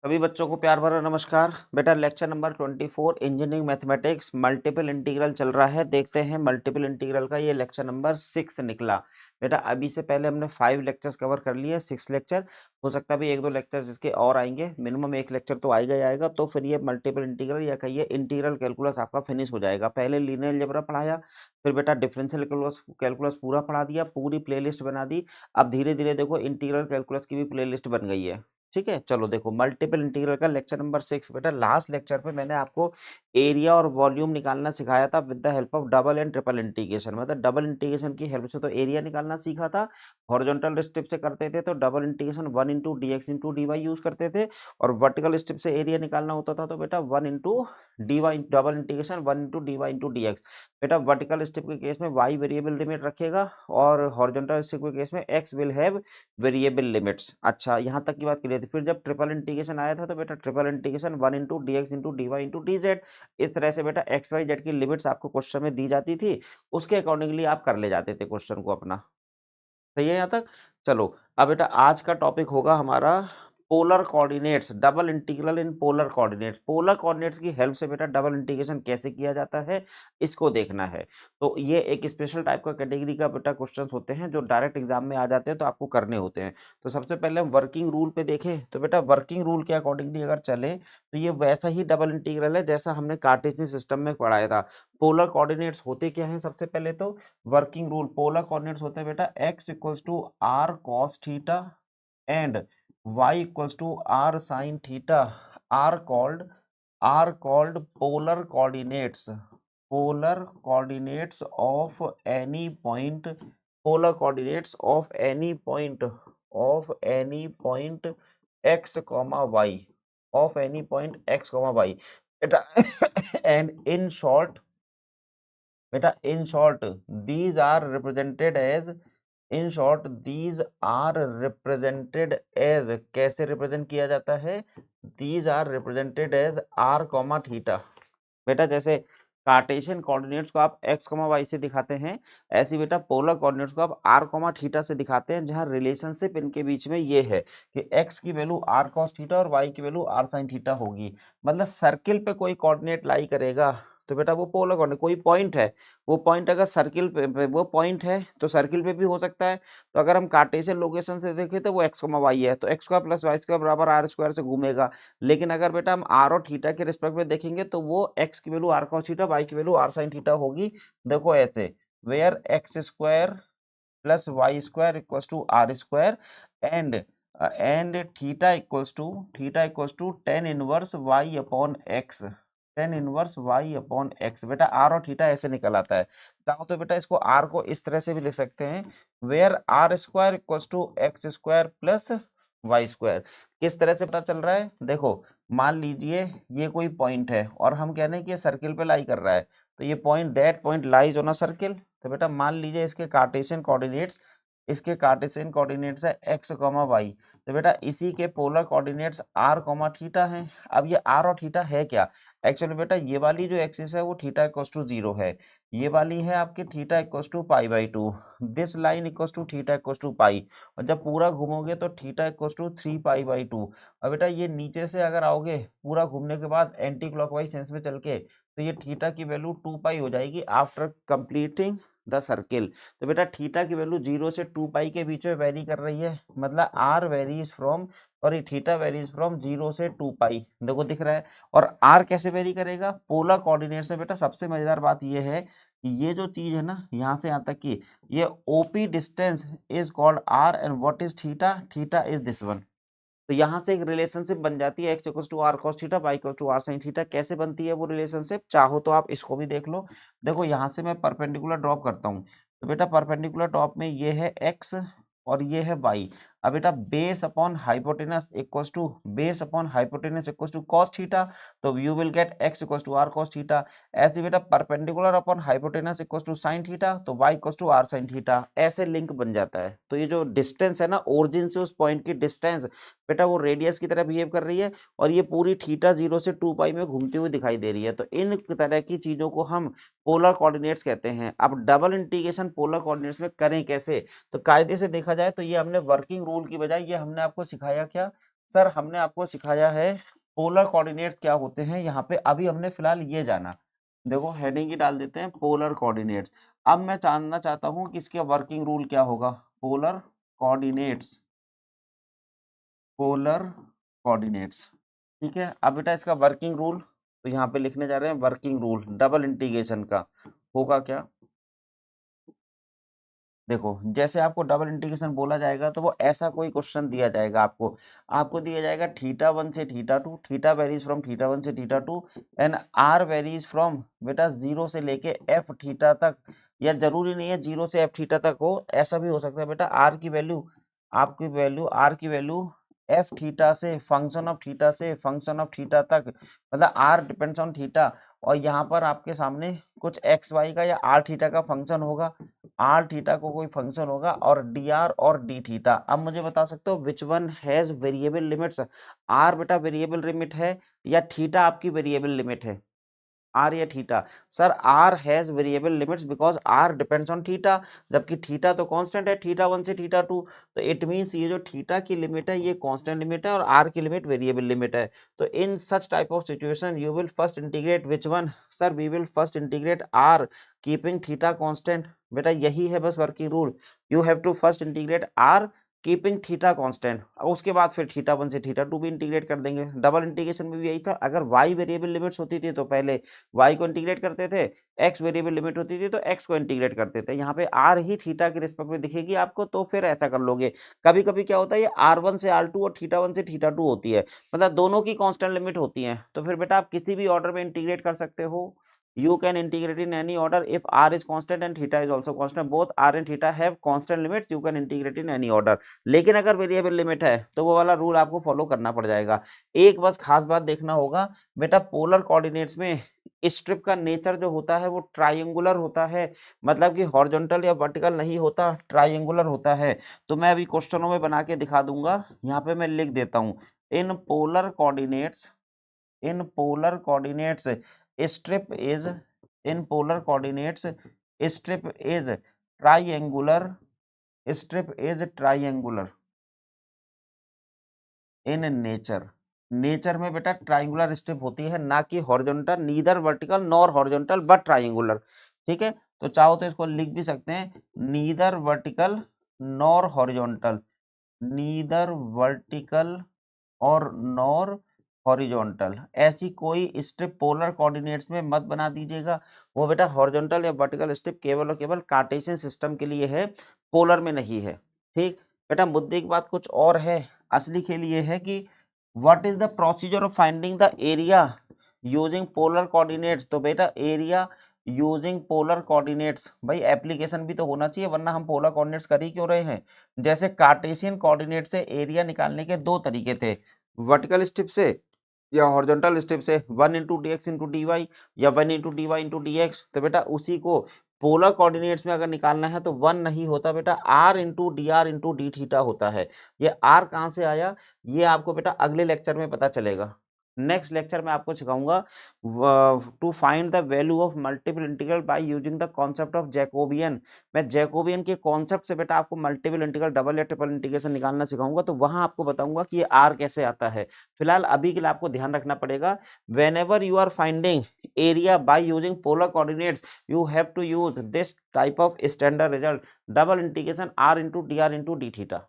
सभी बच्चों को प्यार भरा नमस्कार। बेटा lecture number 24 engineering mathematics multiple integral चल रहा है। देखते हैं मल्टीपल इंटीग्रल का ये लेक्चर नंबर 6 निकला। बेटा अभी से पहले हमने 5 लेक्चर्स कवर कर लिए, 6 लेक्चर। हो सकता है भी एक दो लेक्चर जिसके और आएंगे, मिनिमम एक लेक्चर तो आएगा ही आएगा। तो फिर ये मल्टीपल इंटीग्रल या कहिए इंटीग्रल कैलकुलस आपका फिनिश हो जाएगा। पहले लीनियर अलजेब्रा पढ़ाया, फिर बेटा डिफरेंशियल कैलकुलस कैलकुलस पूरा पढ़ा दिया, पूरी प्लेलिस्ट बना दी। अब धीरे धीरे देखो इंटीग्रल कैलकुलस की भी प्लेलिस्ट बन गई है। ठीक है, चलो देखो मल्टीपल इंटीग्रल का लेक्चर नंबर 6। बेटा लास्ट लेक्चर पे मैंने आपको एरिया और वॉल्यूम निकालना सिखाया था with the help of double and triple integration. मतलब डबल इंटीग्रेशन की हेल्प से तो एरिया निकालना सीखा था, हॉरिजॉन्टल स्टेप से करते थे तो double integration 1 into d x into d y use करते थे, और वर्टिकल स्टेप से एरिया निकालना होता था तो बेटा 1 into d y, double integration 1 into d y into d x. बेटा वर्टिकल स्टेप के केस में वाई वेरिएबल लिमिट रखेगा और हॉरिजॉन्टल स्टेप के केस में x will have variable limits. अच्छा, यहाँ तक की बात क्लियर थी। फिर जब ट्रिपल इंटीग्रेशन आया था तो बेटा triple integration 1 into d x into d y into d z, इस तरह से बेटा एक्स वाई जेड की लिमिट्स आपको क्वेश्चन में दी जाती थी, उसके अकॉर्डिंगली आप कर ले जाते थे क्वेश्चन को अपना। सही है यहाँ तक। चलो अब बेटा आज का टॉपिक होगा हमारा polar coordinates, double integral in polar coordinates. Polar coordinates की हेल्प से बेटा डबल इंटीग्रेशन कैसे किया जाता है इसको देखना है। तो ये एक स्पेशल टाइप का कैटेगरी का बेटा क्वेश्चंस होते हैं जो डायरेक्ट एग्जाम में आ जाते हैं तो आपको करने होते हैं। तो सबसे पहले हम वर्किंग रूल पे देखें तो बेटा वर्किंग रूल के अकॉर्डिंगली अगर चले तो ये वैसा ही डबल इंटीग्रल है जैसा हमने कार्टेशियन सिस्टम में पढ़ाया था। पोलर कोऑर्डिनेट्स होते क्या हैं? सबसे पहले तो वर्किंग रूल, पोलर कोऑर्डिनेट्स होते हैं बेटा x equals to are cos theta and y equals to are sine theta are called polar coordinates. Polar coordinates of any point, polar coordinates of any point x comma y, of any point x comma y बेटा and in short these are represented as, in short these are represented as, कैसे represent किया जाता है? these are represented as r comma theta. बेटा जैसे Cartesian coordinates को आप x comma y से दिखाते हैं, ऐसे बेटा पोलर कोऑर्डिनेट्स को आप r कॉमा थीटा से दिखाते हैं, जहां रिलेशनशिप इनके बीच में ये है कि x की वैल्यू r cos थीटा और y की वैल्यू r sin थीटा होगी। मतलब सर्किल पे कोई कोऑर्डिनेट लाई करेगा तो बेटा वो पोलर कोऑर्डिनेट, कोई पॉइंट है, वो पॉइंट अगर सर्किल पे वो पॉइंट है तो सर्किल पे भी हो सकता है। तो अगर हम कार्टेशियन लोकेशन से देखें तो वो x कॉमा y है, तो x square plus y square बराबर आर स्क्वायर से घूमेगा। लेकिन अगर बेटा हम आर और थीटा के रिस्पेक्ट में देखेंगे तो वो x की value r cos theta, y की वैल्यू आर sin थीटा होगी। देखो ऐसे, where x square plus y square equals to r square and theta equals to tan inverse y upon x, tan inverse y upon x. बेटा r और theta ऐसे निकल आता है। चाहो तो बेटा इसको आर को इस तरह से भी लिख सकते हैं, where r square equals to x square plus y square. किस तरह से पता चल रहा है? देखो मान लीजिए ये कोई पॉइंट है और हम कह रहे हैं कि ये सर्किल पे लाई कर रहा है, तो ये point, that point lies on a circle. तो बेटा मान लीजिए इसके कार्टेशियन कोऑर्डिनेट्स है x कॉमा वाई, तो बेटा इसी के polar coordinates r comma theta है। अब ये r और थीटा है क्या? एक्चुअली बेटा ये वाली जो एक्सिस है वो थीटा इक्वल्स टू 0 है, ये वाली है आपकी theta equals to pi by 2, this line equals to theta equals to pi, और जब पूरा घूमोगे तो theta equals to 3 pi by 2। और बेटा ये नीचे से अगर आओगे पूरा घूमने के बाद एंटी क्लॉकवाइज सेंस में चल के, तो ये थीटा की वैल्यू 2 पाई हो जाएगी आफ्टर कंप्लीटिंग द सर्किल। तो बेटा थीटा की वैल्यू 0 से 2 पाई के बीच में वेरी कर रही है, मतलब आर वेरीज फ्रॉम, और ये थीटा वेरीज फ्रॉम 0 से 2 पाई। देखो दिख रहा है। और आर कैसे वेरी करेगा? पोलर कोऑर्डिनेट्स में बेटा सबसे मजेदार बात ये है कि ये जो चीज है ना यहाँ से यहाँ तक की, ये OP distance is called r and what is theta? Theta is this one. तो यहाँ से एक रिलेशनशिप बन जाती है, x equals to are cos theta, y equals to are sine theta. कैसे बनती है वो रिलेशनशिप? चाहो तो आप इसको भी देख लो। देखो यहाँ से मैं परपेंडिकुलर ड्रॉप करता हूँ, तो बेटा परपेंडिकुलर ड्रॉप में ये है एक्स और ये है वाई। अब बेटा base upon hypotenuse equals to cos theta, तो you will get X equals to are cos theta. ऐसे बेटा perpendicular upon hypotenuse equals to sine theta, तो Y equals to are sine theta. ऐसे लिंक बन जाता है। तो ये जो डिस्टेंस है ना, ओरिजिन से उस पॉइंट की डिस्टेंस बेटा वो रेडियस की तरह बिहेव कर रही है, और ये पूरी थीटा 0 से 2 पाई में घूमती हुई दिखाई दे रही है। तो इन तरह की चीजों को हम पोलर कोऑर्डिनेट्स कहते हैं। अब डबल इंटीग्रेशन पोलर कोऑर्डिनेट्स में करें कैसे? तो कायदे से देखा जाए तो ये हमने वर्किंग रूल की बजाय ये हमने आपको सिखाया क्या? सर हमने आपको सिखाया है पोलर कोऑर्डिनेट्स क्या होते हैं, यहाँ पे अभी हमने फिलहाल ये जाना। देखो हेडिंग ही डाल देते हैं पोलर कोऑर्डिनेट्स। अब मैं जानना चाहता हूँ कि इसका वर्किंग रूल क्या होगा। पोलर कोऑर्डिनेट्स, पोलर कोऑर्डिनेट्स, ठीक है। अब बेटा इसका वर्किंग रूल तो यहाँ पे लिखने जा रहे हैं। वर्किंग रूल डबल इंटीग्रेशन का होगा क्या। देखो जैसे आपको डबल इंटीग्रेशन बोला जाएगा तो वो ऐसा कोई क्वेश्चन दिया जाएगा आपको। आपको दिया जाएगा थीटा 1 से theta 2, theta varies from theta 1 से theta 2 and r varies from बेटा 0 से लेके एफ थीटा तक, या जरूरी नहीं है 0 से एफ थीटा तक हो, ऐसा भी हो सकता है बेटा। आर की वैल्यू, आपकी वैल्यू आर की वैल्यू एफ थीटा से फंक्शन ऑफ थीटा से फंक्शन ऑफ थीटा तक, मतलब आर डिपेंड्स ऑन थीटा, और यहाँ पर आपके सामने कुछ एक्स वाई का या आर थीटा का फंक्शन होगा, आर थीटा को कोई फंक्शन होगा, और डी आर और डी थीटा। अब मुझे बता सकते हो which one has variable limits. R बेटा वेरिएबल लिमिट है या थीटा आपकी वेरिएबल लिमिट है, आर या theta. Sir r has variable limits because r depends on theta, जबकि थीटा तो कांस्टेंट है थीटा 1 से थीटा 2। तो इट मींस ये जो थीटा की लिमिट है ये कांस्टेंट लिमिट है और आर की लिमिट वेरिएबल लिमिट है। तो in such type of situation you will first integrate which one. Sir we will first integrate R keeping theta constant. बेटा यही है बस working rule. You have to first integrate R keeping theta constant, और उसके बाद फिर theta 1 से theta 2 भी इंटीग्रेट कर देंगे। डबल इंटीग्रेशन में भी यही था। अगर वाई वेरिएबल लिमिट्स होती थी तो पहले y को इंटीग्रेट करते थे, x वेरिएबल लिमिट होती थी तो x को इंटीग्रेट करते थे। यहाँ पे r ही थीटा के रिस्पेक्ट में दिखेगी आपको, तो फिर ऐसा कर लोगे। कभी कभी क्या होता है ये r1 से r2 और थीटा 1 से थीटा 2 होती है, मतलब दोनों की कांस्टेंट लिमिट होती है, तो फिर बेटा आप किसी भी ऑर्डर में इंटीग्रेट कर सकते हो। You can integrate in any order if r is constant and theta is also constant. Both r and theta have constant limits. You can integrate in any order. लेकिन अगर वेरिएबल लिमिट है तो वो वाला rule आपको follow करना पड़ जाएगा। एक बस खास बात देखना होगा बेटा, पोलर कोऑर्डिनेट्स में स्ट्रिप का नेचर जो होता है वो ट्रायंगुलर होता है, मतलब कि हॉरिजॉन्टल या वर्टिकल नहीं होता, ट्रायंगुलर होता है। तो मैं अभी क्वेश्चनों में बना के दिखा दूंगा, यहाँ पे मैं लिख देता हूँ। In polar coordinates, in polar coordinates strip is, in polar coordinates strip is triangular, strip is triangular in nature। Nature में बेटा ट्राइंगुलर स्ट्रिप होती है, ना कि horizontal, neither vertical nor horizontal but triangular. ठीक है, तो चाहो तो इसको लिख भी सकते हैं neither vertical nor horizontal, neither vertical और नॉर हॉरिजॉन्टल। ऐसी कोई स्ट्रिप पोलर कोऑर्डिनेट्स में मत बना दीजिएगा। वो बेटा हॉरिजॉन्टल या वर्टिकल स्ट्रिप केवल और केवल कार्टेशियन सिस्टम के लिए है, पोलर में नहीं है। ठीक बेटा, मुद्दे की बात कुछ और है। असली खेल ये है कि what is the procedure of finding the area using polar coordinates. तो बेटा एरिया यूजिंग पोलर कोऑर्डिनेट्स, भाई एप्लीकेशन भी तो होना चाहिए, वरना हम पोलर कोऑर्डिनेट्स कर ही क्यों रहे हैं। जैसे कार्टेशियन कोऑर्डिनेट से एरिया निकालने के दो तरीके थे, वर्टिकल स्ट्रिप से या हॉरिजॉन्टल स्ट्रिप से, 1 × dx × dy या 1 × dy × dx। तो बेटा उसी को पोलर कोऑर्डिनेट्स में अगर निकालना है तो 1 नहीं होता बेटा, r × dr × d थीटा होता है। ये r कहाँ से आया ये आपको बेटा अगले लेक्चर में पता चलेगा। नेक्स्ट लेक्चर में आपको सिखाऊंगा to find the value of multiple integral by using the concept of Jacobian. मैं जैकोबियन के कॉन्सेप्ट से बेटा आपको मल्टीपल इंटीग्रल, डबल या ट्रिपल इंटीग्रेशन निकालना सिखाऊंगा, तो वहां आपको बताऊंगा कि ये आर कैसे आता है। फिलहाल अभी के लिए आपको ध्यान रखना पड़ेगा, whenever you are finding area by using polar coordinates you have to use this type of standard result, double integration r × dr × d theta,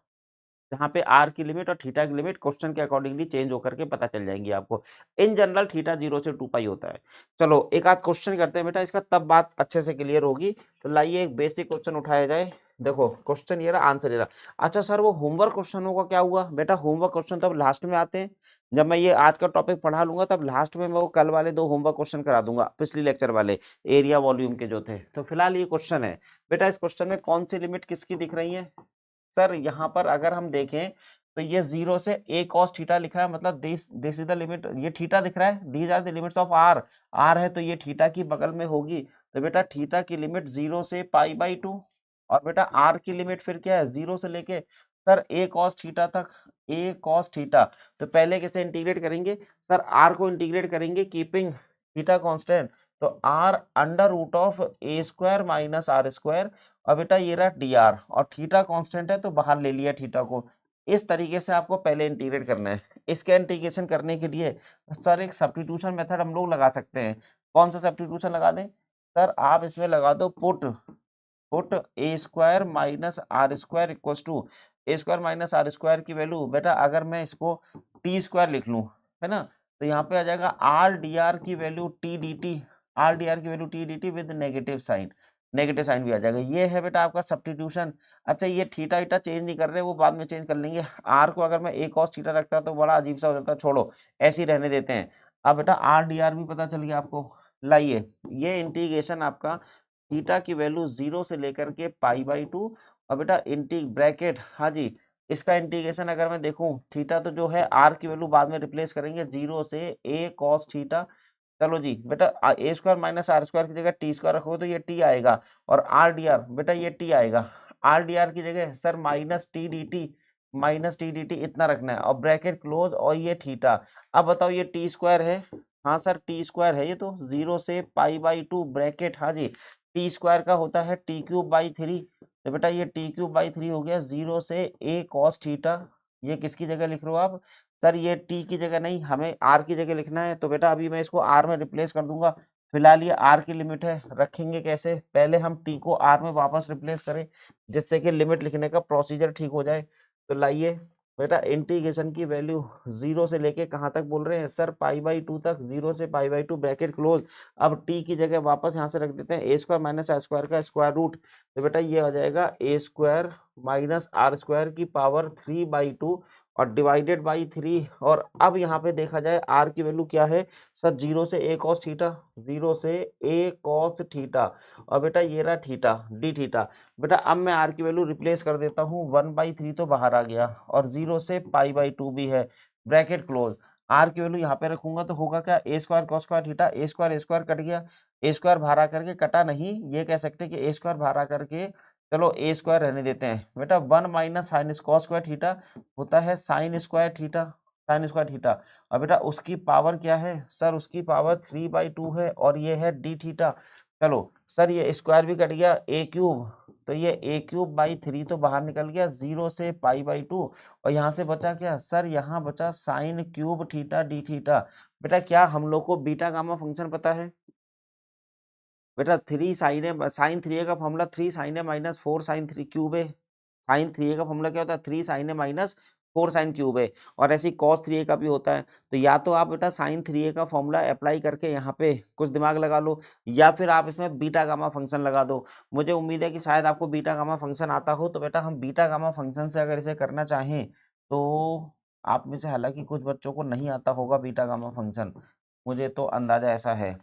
जहाँ पे आर की लिमिट और थीटा की लिमिट क्वेश्चन के अकॉर्डिंगली चेंज होकर के पता चल जाएंगी आपको। इन जनरल थीटा 0 से 2 पाई होता है। चलो एक आध क्वेश्चन करते हैं बेटा, इसका तब बात अच्छे से क्लियर होगी। तो लाइए एक बेसिक क्वेश्चन उठाया जाए। देखो क्वेश्चन ये रहा, आंसर ये रहा। अच्छा सर वो होमवर्क क्वेश्चनों का क्या हुआ। बेटा होमवर्क क्वेश्चन तब लास्ट में आते हैं, जब मैं ये आज का टॉपिक पढ़ा लूंगा तब लास्ट में मैं वो कल वाले 2 होमवर्क क्वेश्चन करा दूंगा, पिछली लेक्चर वाले एरिया वॉल्यूम के जो थे। तो फिलहाल ये क्वेश्चन है बेटा, इस क्वेश्चन में कौन सी लिमिट किसकी दिख रही है। सर यहाँ पर अगर हम देखें तो ये 0 से a cos थीटा लिखा है, मतलब दिस इज द लिमिट, ये थीटा दिख रहा है, these are the limits of r, r है तो ये थीटा की बगल में होगी। तो बेटा थीटा की लिमिट 0 से π/2, और बेटा r की लिमिट फिर क्या है 0 से लेके सर a cos थीटा तक, a cos थीटा। तो पहले कैसे इंटीग्रेट करेंगे सर, r को इंटीग्रेट करेंगे कीपिंग थीटा कांस्टेंट, तो r √a² - r²। और बेटा ये रहा dr, और थीटा कांस्टेंट है तो बाहर ले लिया थीटा को, इस तरीके से आपको पहले इंटीग्रेट करना है। इसका इंटीग्रेशन करने के लिए सर एक सब्स्टिट्यूशन मेथड हम लोग लगा सकते हैं। कौन सा सब्स्टिट्यूशन लगा दें? सर आप इसमें लगा दो put a square minus r square equals to a square minus r square की वैल्यू बेटा अगर मैं इसको टी स्क्वायर लिख लूँ, है ना, तो यहाँ पे आ जाएगा आर डी आर की value T D T, R D R की value T D T with negative sign भी आ जाएगा। ये है बेटा आपका सब्स्टिट्यूशन। अच्छा ये थीटा ईटा चेंज नहीं कर रहे, वो बाद में चेंज कर लेंगे। आर को अगर मैं ए कॉस थीटा रखता तो बड़ा अजीब सा हो जाता, छोड़ो ऐसे ही रहने देते हैं। अब बेटा आर डी आर भी पता चल गया आपको। लाइए ये इंटीग्रेशन आपका थीटा की वैल्यू 0 से लेकर के π/2 और बेटा इंटी ब्रैकेट, हाँ जी, इसका इंटीग्रेशन अगर मैं देखूं थीटा तो जो है आर की वैल्यू बाद में रिप्लेस करेंगे 0 से a cos थीटा। चलो जी बेटा ए स्क्वायर माइनस आर स्क्वायर की जगह टी स्क्वायर रखोगे तो ये टी आएगा और आर डी आर बेटा ये टी आएगा। आर डी आर की जगह sir minus T D T इतना रखना है और ब्रैकेट क्लोज और ये थीटा। अब बताओ ये टी स्क्वायर है, हाँ सर टी स्क्वायर है ये तो 0 से π/2 ब्रैकेट, हाँ जी, टी स्क्वायर का होता है टी क्यूब बाई 3, तो बेटा ये टी क्यूब बाई 3 हो गया 0 से a cos थीटा। ये किसकी जगह लिख रहे हो आप? सर ये t की जगह नहीं, हमें r की जगह लिखना है, तो बेटा अभी मैं इसको r में रिप्लेस कर दूंगा। फिलहाल ये r की लिमिट है, रखेंगे कैसे? पहले हम t को r में वापस रिप्लेस करें जिससे कि लिमिट लिखने का प्रोसीजर ठीक हो जाए। तो लाइए बेटा इंटीग्रेशन की वैल्यू 0 से लेके कहाँ तक बोल रहे हैं सर? π/2 तक, 0 से π/2 ब्रैकेट क्लोज। अब t की जगह वापस यहाँ से रख देते हैं ए स्क्वायर माइनस आर स्क्वायर का स्क्वायर रूट, तो बेटा ये आ जाएगा ए स्क्वायर माइनस आर स्क्वायर की पावर 3/2 और डिवाइडेड बाई 3। और अब यहाँ पे देखा जाए आर की वैल्यू क्या है सर? 0 से a cos थीटा, 0 से a cos थीटा और बेटा ये रहा थीटा डी थीटा। बेटा अब मैं आर की वैल्यू रिप्लेस कर देता हूँ, 1/3 तो बाहर आ गया और 0 से π/2 भी है, ब्रैकेट क्लोज। आर की वैल्यू यहाँ पे रखूंगा तो होगा क्या? A square cos square theta, A square cut गया, ए स्क्वायर बाहर आकर के कटा नहीं, ये कह सकते हैं कि ए स्क्वायर बाहर आकर के, चलो ए स्क्वायर रहने देते हैं बेटा। 1 minus sine cos square theta होता है साइन स्क्वायर थीटा और बेटा उसकी पावर क्या है सर? उसकी पावर 3/2 है और ये है डी थीटा। चलो सर ये स्क्वायर भी कट गया, ए क्यूब, तो ये ए क्यूब बाई 3 तो बाहर निकल गया 0 से π/2 और यहाँ से बचा क्या सर? यहाँ बचा sign cube theta D theta. बेटा क्या हम लोग को बीटा गामा फंक्शन पता है? बेटा 3 साइन है, साइन 3a का फॉर्मूला 3 साइन है माइनस 4 साइन 3 क्यूब है। साइन 3a का फॉर्मूला क्या होता है? 3 साइन है माइनस 4 साइन क्यूब है। और ऐसे ही कॉस 3a का भी होता है। तो या तो आप बेटा साइन 3a का फॉर्मूला अप्लाई करके यहाँ पे कुछ दिमाग लगा लो या फिर आप इसमें बीटा गामा फंक्शन लगा दो। मुझे उम्मीद है कि शायद आपको बीटा गामा फंक्शन आता हो, तो बेटा हम बीटा गामा फंक्शन से अगर इसे करना चाहें तो आप में से हालांकि कुछ बच्चों को नहीं आता होगा बीटा गामा फंक्शन, मुझे तो अंदाजा ऐसा है।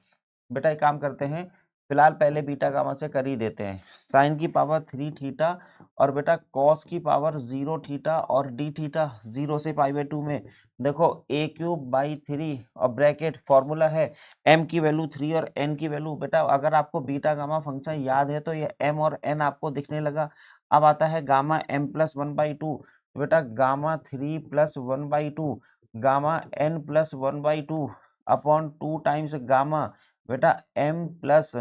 बेटा एक काम करते हैं, फिलहाल पहले बीटा गामा से कर ही देते हैं। साइन की पावर 3 थीटा और बेटा कॉस की पावर 0 थीटा और डी थीटा 0 से π/2 में देखो ए क्यूब बाई 3 और ब्रैकेट फॉर्मूला है एम की वैल्यू 3 और एन की वैल्यू, बेटा अगर आपको बीटा गामा फंक्शन याद है तो ये एम और एन आपको दिखने लगा। अब आता है गामा एम प्लस 1/2, बेटा gamma 3 plus 1/2 gamma n plus 1/2 upon 2 times gamma बेटा m प्लस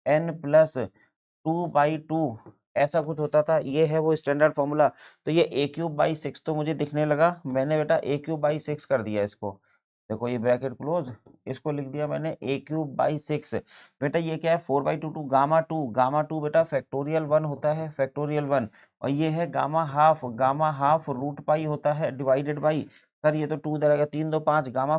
n प्लस 2/2 ऐसा कुछ होता था, ये है वो स्टैंडर्ड फॉर्मूला। तो ये a क्यूब बाई 6 तो मुझे दिखने लगा, मैंने बेटा a क्यूब बाई 6 कर दिया इसको। देखो ये ब्रैकेट क्लोज, इसको लिख दिया मैंने a क्यूब बाई 6। बेटा ये क्या है? 4/2 टू गामा टू बेटा फैक्टोरियल 1 होता है, फैक्टोरियल 1 और ये है गामा हाफ रूट पाई होता है डिवाइडेड बाई, सर ये तो 2 इधर आएगा, 3 2 5 गामा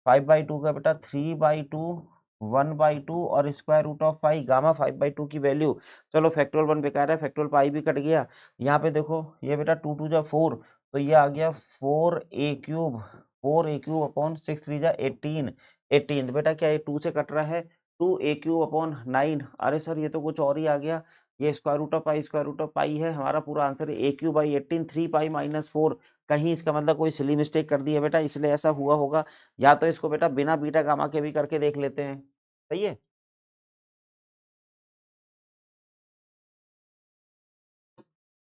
5/2 का बेटा 3/2 1/2 और square root of pi gamma 5/2 की वैल्यू। चलो फैक्टोरियल 1 बेकार है, फैक्टोरियल पाई भी कट गया। यहाँ पे देखो ये बेटा 2 2 जा 4 तो ये आ गया 4a क्यूब अपॉन 6 3 जा 18 तो बेटा क्या ये 2 से कट रहा है 2a क्यूब अपॉन 9। अरे सर ये तो कुछ और ही आ गया, ये स्क्वायर रूट ऑफ पाई है, हमारा पूरा आंसर है a cube by 18 3 pi minus 4। कहीं इसका मतलब कोई सिली मिस्टेक कर दी है बेटा, इसलिए ऐसा हुआ होगा। या तो इसको बेटा बिना बीटा गामा के भी करके देख लेते हैं, सही है।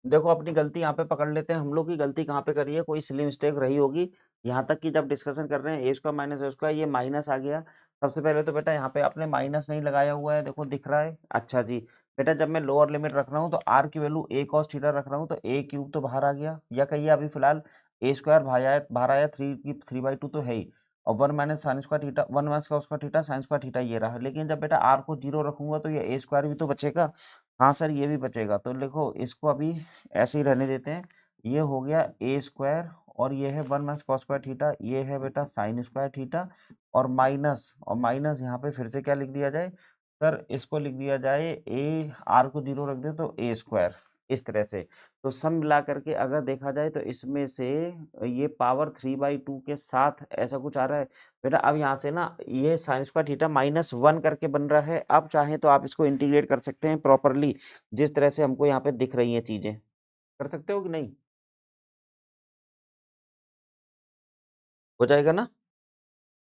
देखो अपनी गलती यहाँ पे पकड़ लेते हैं, हम लोग की गलती कहाँ पे करी है, कोई सिली मिस्टेक रही होगी। यहाँ तक कि जब डिस्कशन कर रहे हैं ए स्क्वायर माइनस ए स्क्वायर, ये माइनस आ गया। सबसे पहले तो बेटा यहाँ पे आपने माइनस नहीं लगाया हुआ है, देखो दिख रहा है, अच्छा जी। बेटा जब मैं लोअर लिमिट रख रहा हूँ तो आर की वैल्यू ए कॉस थीटा रख रहा हूँ, तो ए क्यूब तो बाहर आ गया, या कहिए अभी फिलहाल ए स्क्वायर बाहर आया, 3/2 तो है ही, और 1 minus sine square theta, 1 minus cos square theta sine square theta ये रहा। लेकिन जब बेटा आर को 0 रखूंगा तो ये ए स्क्वायर भी तो बचेगा। हाँ सर ये भी बचेगा, तो देखो इसको अभी ऐसे ही रहने देते हैं। ये हो गया ए स्क्वायर, और ये है 1 माइनस कॉस स्क्वायर थीटा, ये है बेटा साइन स्क्वायर थीटा, और माइनस यहाँ पे फिर से क्या लिख दिया जाए सर, इसको लिख दिया जाए ए, आर को 0 रख दे तो ए स्क्वायर, इस तरह से। तो सब मिला करके अगर देखा जाए तो इसमें से ये पावर 3/2 के साथ ऐसा कुछ आ रहा है। बेटा अब यहाँ से ना ये साइन स्क्वायर थीटा -1 करके बन रहा है। अब चाहें तो आप इसको इंटीग्रेट कर सकते हैं प्रॉपरली, जिस तरह से हमको यहाँ पे दिख रही हैं चीजें। कर सकते हो कि नहीं? हो जाएगा ना?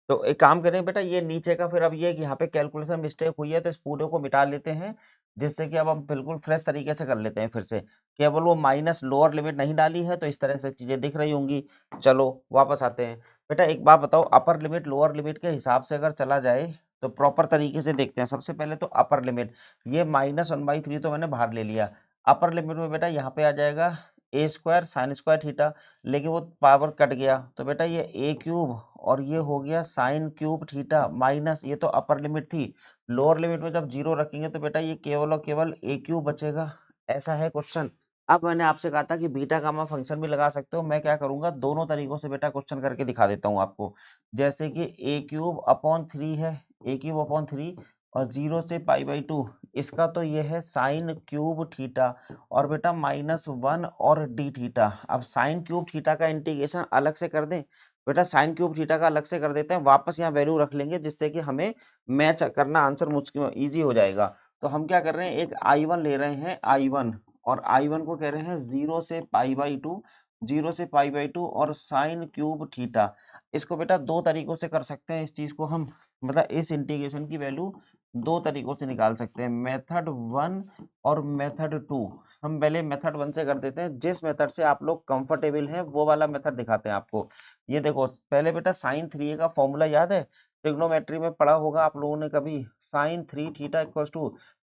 तो एक काम करें बेटा, ये नीचे का फिर अब ये है कि यहाँ पे कैलकुलेशन मिस्टेक हुई है तो इस पूरे को मिटा लेते हैं, जिससे कि अब हम बिल्कुल फ्रेश तरीके से कर लेते हैं फिर से। केवल वो माइनस लोअर लिमिट नहीं डाली है तो इस तरह से चीजें दिख रही होंगी। चलो वापस आते हैं। बेटा एक बात बताओ, अपर लिमिट लोअर लिमिट के हिसाब से अगर चला जाए तो प्रॉपर तरीके से देखते हैं। सबसे पहले तो अपर लिमिट, ये -1/3 तो मैंने बाहर ले लिया। अपर लिमिट में बेटा यहाँ पे आ जाएगा ए स्क्वायर साइन स्क्वायर थीटा, लेकिन वो पावर कट गया तो बेटा ये ए क्यूब, और ये हो गया साइन क्यूब थीटा माइनस, ये तो अपर लिमिट थी। लोअर लिमिट में जब 0 रखेंगे तो बेटा ये केवल और केवल ए क्यूब बचेगा। ऐसा है क्वेश्चन। अब मैंने आपसे कहा था कि बीटा गामा फंक्शन भी लगा सकते हो, मैं क्या करूंगा दोनों तरीकों से बेटा क्वेश्चन करके दिखा देता हूँ आपको। जैसे कि ए क्यूब अपॉन 3 है, ए क्यूब अपॉन 3, और 0 से π/2, इसका तो ये है साइन क्यूब थीटा, और बेटा -1 और डी थीटा। अब साइन क्यूब थीटा का इंटीग्रेशन अलग से कर दें? बेटा साइन क्यूब थीटा का अलग से कर देते हैं, वापस यहाँ वैल्यू रख लेंगे जिससे कि हमें मैच करना आंसर मुश्किल ईजी हो जाएगा। तो हम क्या कर रहे हैं, एक I1 ले रहे हैं I1, और I1 को कह रहे हैं 0 से π/2, 0 से π/2 और साइन क्यूब थीटा। इसको बेटा दो तरीकों से कर सकते हैं, इस चीज को हम मतलब इस इंटीग्रेशन की वैल्यू दो तरीकों से निकाल सकते हैं, मेथड 1 और मेथड 2। हम पहले मेथड 1 से कर देते हैं, जिस मेथड से आप लोग कंफर्टेबल हैं वो वाला मेथड दिखाते हैं आपको। ये देखो पहले बेटा साइन 3a का फॉर्मूला याद है, ट्रिग्नोमेट्री में पढ़ा होगा आप लोगों ने कभी, sine 3 theta equal to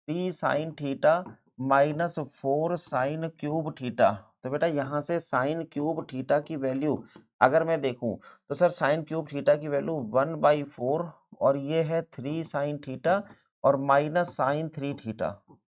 3 sine theta -4 sine cube theta. तो बेटा यहाँ से साइन क्यूब थीटा की वैल्यू अगर मैं देखूं तो सर साइन क्यूब थीटा की वैल्यू 1/4, और ये है 3 साइन थीटा और minus sine 3 theta,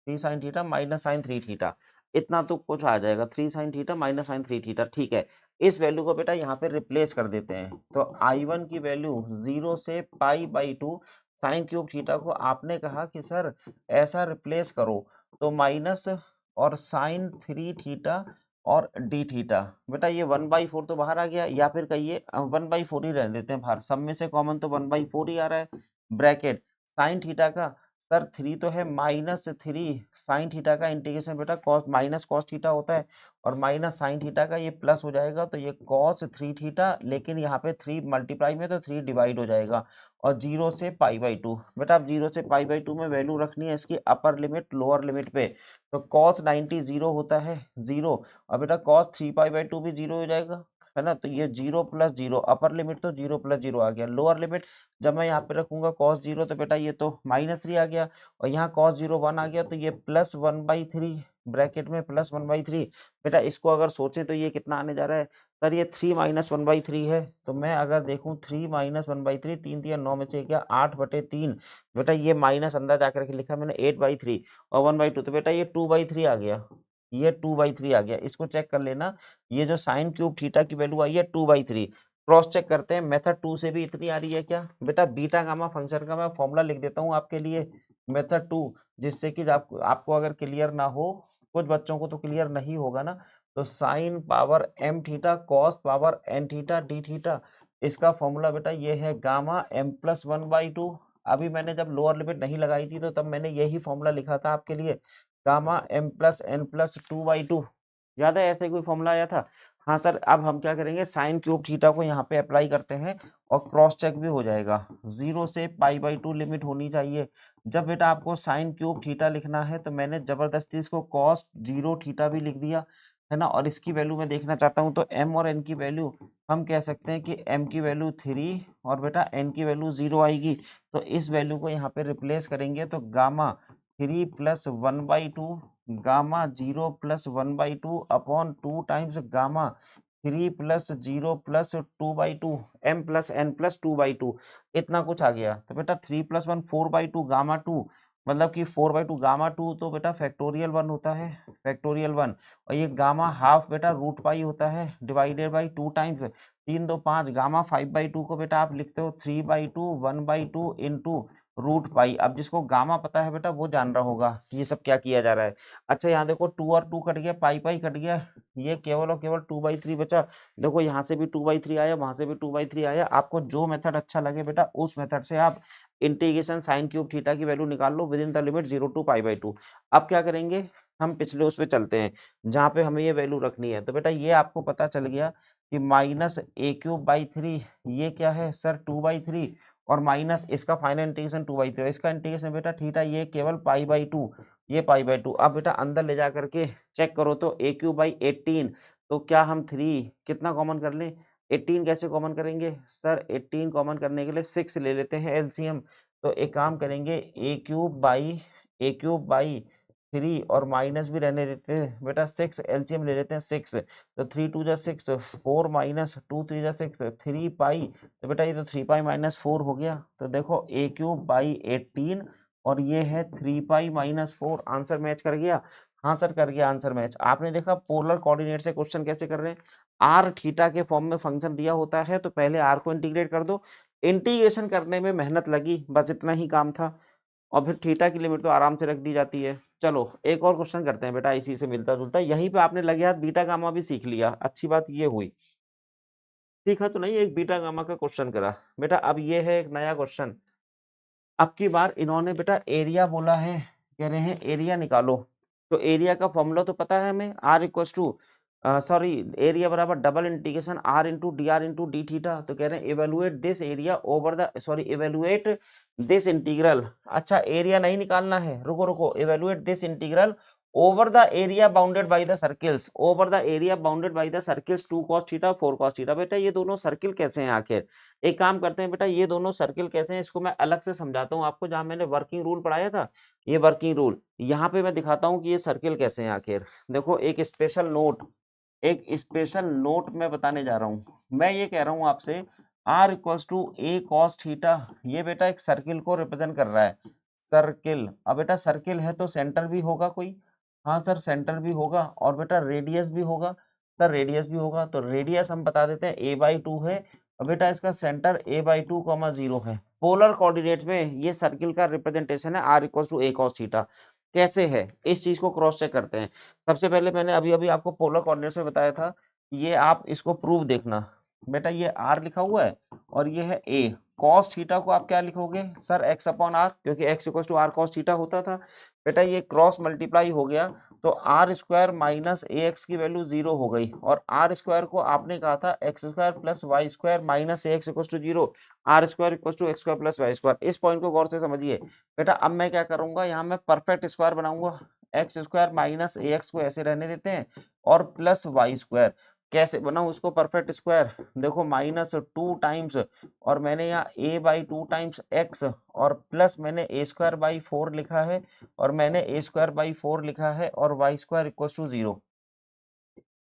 3 sine theta minus sine 3 theta, इतना तो कुछ आ जाएगा, 3 sine theta minus sine 3 theta. ठीक है, इस वैल्यू को बेटा यहाँ पे रिप्लेस कर देते हैं, तो I1 की वैल्यू 0 से π/2 साइन क्यूब थीटा को आपने कहा कि सर ऐसा रिप्लेस करो, तो माइनस और साइन 3 थीटा और डी थीटा। बेटा ये 1/4 तो बाहर आ गया, या फिर कहिए 1/4 ही रहने देते हैं बाहर, सब में से कॉमन तो 1/4 ही आ रहा है। ब्रैकेट साइन थीटा का सर 3 तो है, -3 साइन थीटा का इंटीग्रेशन बेटा कॉस माइनस कॉस थीटा होता है, और माइनस साइन थीटा का ये प्लस हो जाएगा, तो ये कॉस 3 थीटा, लेकिन यहाँ पे 3 मल्टीप्लाई में तो 3 डिवाइड हो जाएगा, और 0 से π/2। बेटा अब 0 से π/2 में वैल्यू रखनी है इसकी अपर लिमिट लोअर लिमिट पे, तो कॉस 90 0 होता है 0, और बेटा कॉस 3π/2 भी 0 हो जाएगा, है ना। तो ये 0 + 0, अपर लिमिट तो 0 + 0 आ गया, लोअर लिमिट जब मैं यहाँ पे रखूंगा cos 0, तो बेटा ये तो -3 आ गया, और यहाँ cos 0 1 आ गया, तो ये +1/3, ब्रैकेट में +1/3। बेटा इसको अगर सोचे तो ये कितना आने जा रहा है सर, ये 3 - 1/3 है। तो मैं अगर देखूं 3 - 1/3, 3 3 9 में से क्या 8/3, बेटा ये माइनस अंदर जाकर के लिखा मैंने 8/3 और 1/2, तो बेटा ये 2/3 आ गया, ये 2/3 आ गया। इसको चेक कर लेना, ये जो साइन क्यूब थीटा की वैल्यू आई है 2/3, क्रॉस चेक करते हैं मेथड 2 से भी इतनी आ रही है क्या। बेटा बीटा गामा फंक्शन का मैं फॉर्मूला लिख देता हूँ आपके लिए, मेथड 2, जिससे कि आपको अगर क्लियर ना हो, कुछ बच्चों को तो क्लियर नहीं होगा ना, तो sine power m theta cos power n theta D theta, इसका फॉर्मूला बेटा ये है गामा m+1/2। अभी मैंने जब लोअर लिमिट नहीं लगाई थी तो तब मैंने यही फॉर्मूला लिखा था आपके लिए, गामा m+n+2/2। याद है ऐसे कोई फॉर्मूला आया था? हाँ सर, अब हम क्या करेंगे, साइन क्यूब थीटा को यहाँ पे अप्लाई करते हैं और क्रॉस चेक भी हो जाएगा। 0 से π/2 लिमिट होनी चाहिए। जब बेटा आपको साइन क्यूब थीटा लिखना है तो मैंने जबरदस्ती इसको cos 0 थीटा भी लिख दिया, है ना। और इसकी वैल्यू मैं देखना चाहता हूँ, तो m और n की वैल्यू हम कह सकते हैं कि m की वैल्यू 3 और बेटा n की वैल्यू 0 आएगी, तो इस वैल्यू को यहाँ पे रिप्लेस करेंगे, तो gamma 3 plus 1/2 gamma 0 plus 1/2 upon 2 times gamma 3 plus 0 plus 2/2 m plus n plus 2/2 इतना कुछ आ गया। तो बेटा 3 प्लस 1 4/2 गामा 2 मतलब कि 4/2 गामा 2 तो बेटा फैक्टोरियल 1 होता है, फैक्टोरियल 1। और ये गामा हाफ बेटा रूट पाई होता है डिवाइडेड बाई 2 टाइम्स 3 2 5 गामा 5/2 को बेटा आप लिखते हो 3/2 1/2 इंटू रूट पाई। अब जिसको गामा पता है बेटा वो जान रहा होगा कि ये सब क्या किया जा रहा है। अच्छा यहाँ देखो 2 और 2 कट गया, पाई पाई कट गया, ये केवल और केवल 2/3 बचा। देखो यहाँ से भी 2/3 आया, वहां से भी 2/3 आया। आपको जो मेथड अच्छा लगे बेटा उस मेथड से आप इंटीग्रेशन साइन क्यूब थीटा की वैल्यू निकाल लो within the limit 0 to π/2। अब क्या करेंगे, हम पिछले उस पे चलते हैं जहाँ पे हमें ये वैल्यू रखनी है। तो बेटा ये आपको पता चल गया कि -a³/3 ये क्या है सर 2/3 और माइनस इसका फाइनल इंटीग्रेशन 2/3, इसका इंटीग्रेशन बेटा थीटा ये केवल π/2, ये π/2। अब बेटा अंदर ले जा करके चेक करो तो a³/18 तो क्या हम 3 कितना कॉमन कर लें, 18 कैसे कॉमन करेंगे सर, 18 कॉमन करने के लिए 6 ले लेते हैं एलसीएम। तो एक काम करेंगे a³ बाई 3 और माइनस भी रहने देते हैं बेटा 6, एलसीएम ले लेते हैं 6। तो 3 2 जा 6 4 माइनस 2 3 जा 6 3 पाई। तो बेटा ये तो 3 पाई माइनस 4 हो गया। तो देखो a³/18 और ये है 3 पाई माइनस 4। आंसर मैच कर गया, हाँ सर कर गया आंसर मैच। आपने देखा पोलर कोऑर्डिनेट से क्वेश्चन कैसे कर रहे हैं, आर थीटा के फॉर्म में फंक्शन दिया होता है तो पहले आर को इंटीग्रेट कर दो, इंटीग्रेशन करने में मेहनत लगी बस इतना ही काम था, और फिर थीटा की लिमिट तो आराम से रख दी जाती है। चलो एक और क्वेश्चन करते हैं बेटा इसी से मिलता जुलता, यहीं पे आपने लगे हाथ बीटा गामा भी सीख लिया, अच्छी बात ये हुई। सीखा तो नहीं, एक बीटा गामा का क्वेश्चन करा बेटा। अब ये है एक नया क्वेश्चन, अब की बार इन्होंने बेटा एरिया बोला है, कह रहे हैं एरिया निकालो। तो एरिया का फॉर्मूला तो पता है हमें, r equals to sorry area बराबर double integration r into d r into d theta. तो कह रहे हैं evaluate this area over the sorry evaluate this integral. अच्छा एरिया नहीं निकालना है, रुको रुको, evaluate this integral over the area bounded by the circles, over the area bounded by the circles 2 cos theta 4 cos theta. बेटा ये दोनों circle कैसे हैं आखिर, एक काम करते हैं बेटा ये दोनों सर्किल कैसे हैं इसको मैं अलग से समझाता हूँ आपको, जहां मैंने वर्किंग रूल पढ़ाया था ये वर्किंग रूल यहाँ पे मैं दिखाता हूँ कि ये सर्किल कैसे हैं आखिर। देखो एक स्पेशल नोट मैं बताने जा रहा हूँ। मैं ये कह रहा हूँ आपसे r equals to a cos theta, ये बेटा एक सर्किल को रिप्रेजेंट कर रहा है, सर्किल। अब बेटा सर्किल है तो सेंटर भी होगा कोई, हाँ सर सेंटर भी होगा, और बेटा रेडियस भी होगा सर, रेडियस भी होगा। तो रेडियस हम बता देते हैं a/2 है, और बेटा इसका सेंटर a/2, 0 है। पोलर कोऑर्डिनेट में ये सर्किल का रिप्रेजेंटेशन है r equals to a cos theta. कैसे है इस चीज को क्रॉस चेक करते हैं। सबसे पहले मैंने अभी अभी आपको पोलर कोऑर्डिनेट्स में बताया था, ये आप इसको प्रूफ देखना बेटा, ये r लिखा हुआ है और ये है a। cos थीटा को आप क्या लिखोगे सर x/r, क्योंकि x equals to r cos theta होता था। बेटा ये क्रॉस मल्टीप्लाई हो गया तो r square minus a x की वैल्यू 0 हो गई, और आर स्क्वायर को आपने कहा था x square plus y square minus a x equals to 0, r square equals to x square plus y square. इस पॉइंट को गौर से समझिए बेटा। अब मैं क्या करूंगा, यहाँ मैं परफेक्ट स्क्वायर बनाऊंगा, x square minus a x को ऐसे रहने देते हैं और प्लस वाई स्क्वायर। कैसे बनाऊं उसको परफेक्ट स्क्वायर, देखो -2 टाइम्स और मैंने यहाँ a/2 टाइम्स एक्स और प्लस मैंने a²/4 लिखा है और मैंने a²/4 लिखा है और वाई स्क्वायर इक्वल्स टू 0।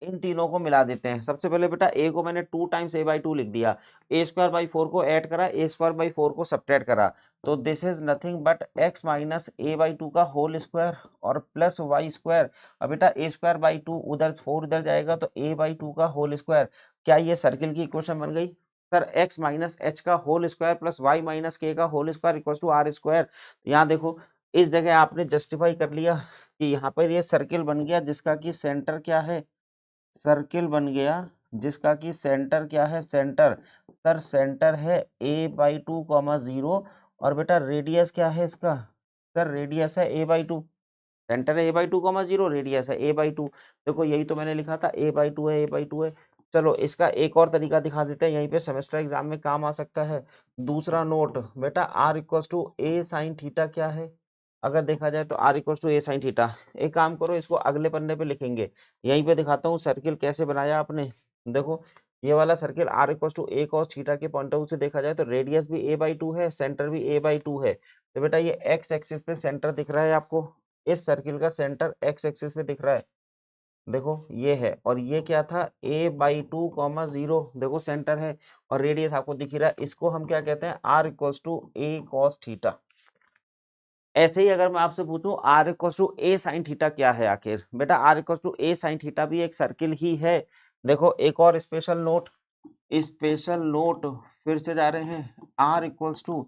इन तीनों को मिला देते हैं। सबसे पहले बेटा a को मैंने 2 टाइम्स a/2 लिख दिया, a²/4 को ऐड करा, a²/4 को सब्ट्रैक्ट करा, तो this is nothing but x minus a/2 का होल स्क्वायर और प्लस वाई स्क्वायर। अब बेटा a²/2 उधर 4 इधर जाएगा तो a/2 का होल स्क्वायर। क्या ये सर्किल की इक्वेशन बन गई सर, x माइनस h का whole square plus y minus k का whole square equals to r square. यहाँ देखो इस जगह आपने जस्टिफाई कर लिया कि यहाँ पर ये सर्किल बन गया जिसका कि सेंटर क्या है, सर्किल बन गया जिसका कि सेंटर क्या है, सेंटर सर सेंटर है a/2 0 और बेटा रेडियस क्या है इसका सर, रेडियस है a/2, सेंटर है a/2 0, रेडियस है a/2। देखो यही तो मैंने लिखा था a/2 है, a/2 है। चलो इसका एक और तरीका दिखा देते हैं, यहीं पे सेमेस्टर एग्जाम में काम आ सकता है। दूसरा नोट बेटा r equals to a sine theta क्या है, अगर देखा जाए तो r equals to a sine theta. एक काम करो इसको अगले पन्ने पे लिखेंगे, यहीं पे दिखाता हूँ सर्किल कैसे बनाया आपने। देखो ये वाला circle r equal to a cos theta के पॉइंट ऑफ व्यू से देखा जाए तो रेडियस भी a/2 है, सेंटर भी a/2 है। तो बेटा ये x एक्सिस पे सेंटर दिख रहा है आपको, इस सर्किल का सेंटर x एक्सिस पे दिख रहा है, देखो ये है, और ये क्या था a/2 कॉमा 0, देखो सेंटर है और रेडियस आपको दिख ही रहा है, इसको हम क्या कहते हैं r equal to a cos theta. ऐसे ही अगर मैं आपसे पूछूं r equal to a sin theta क्या है आखिर, बेटा r equal to a sin theta भी एक सर्किल ही है। देखो एक और स्पेशल नोट फिर से जा रहे हैं, r equals to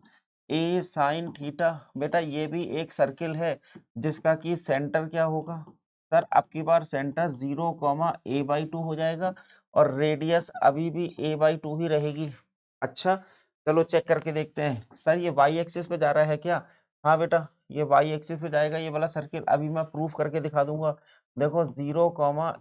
a sin theta, बेटा ये भी एक सर्किल है जिसका कि सेंटर क्या होगा सर, अब की बार सेंटर 0, a/2 हो जाएगा और रेडियस अभी भी a/2 ही रहेगी। अच्छा चलो चेक करके देखते हैं, सर ये y एक्सिस पे जा रहा है क्या? हाँ बेटा ये y एक्सिस पे जाएगा ये वाला सर्किल, अभी मैं प्रूफ करके दिखा दूंगा। देखो 0,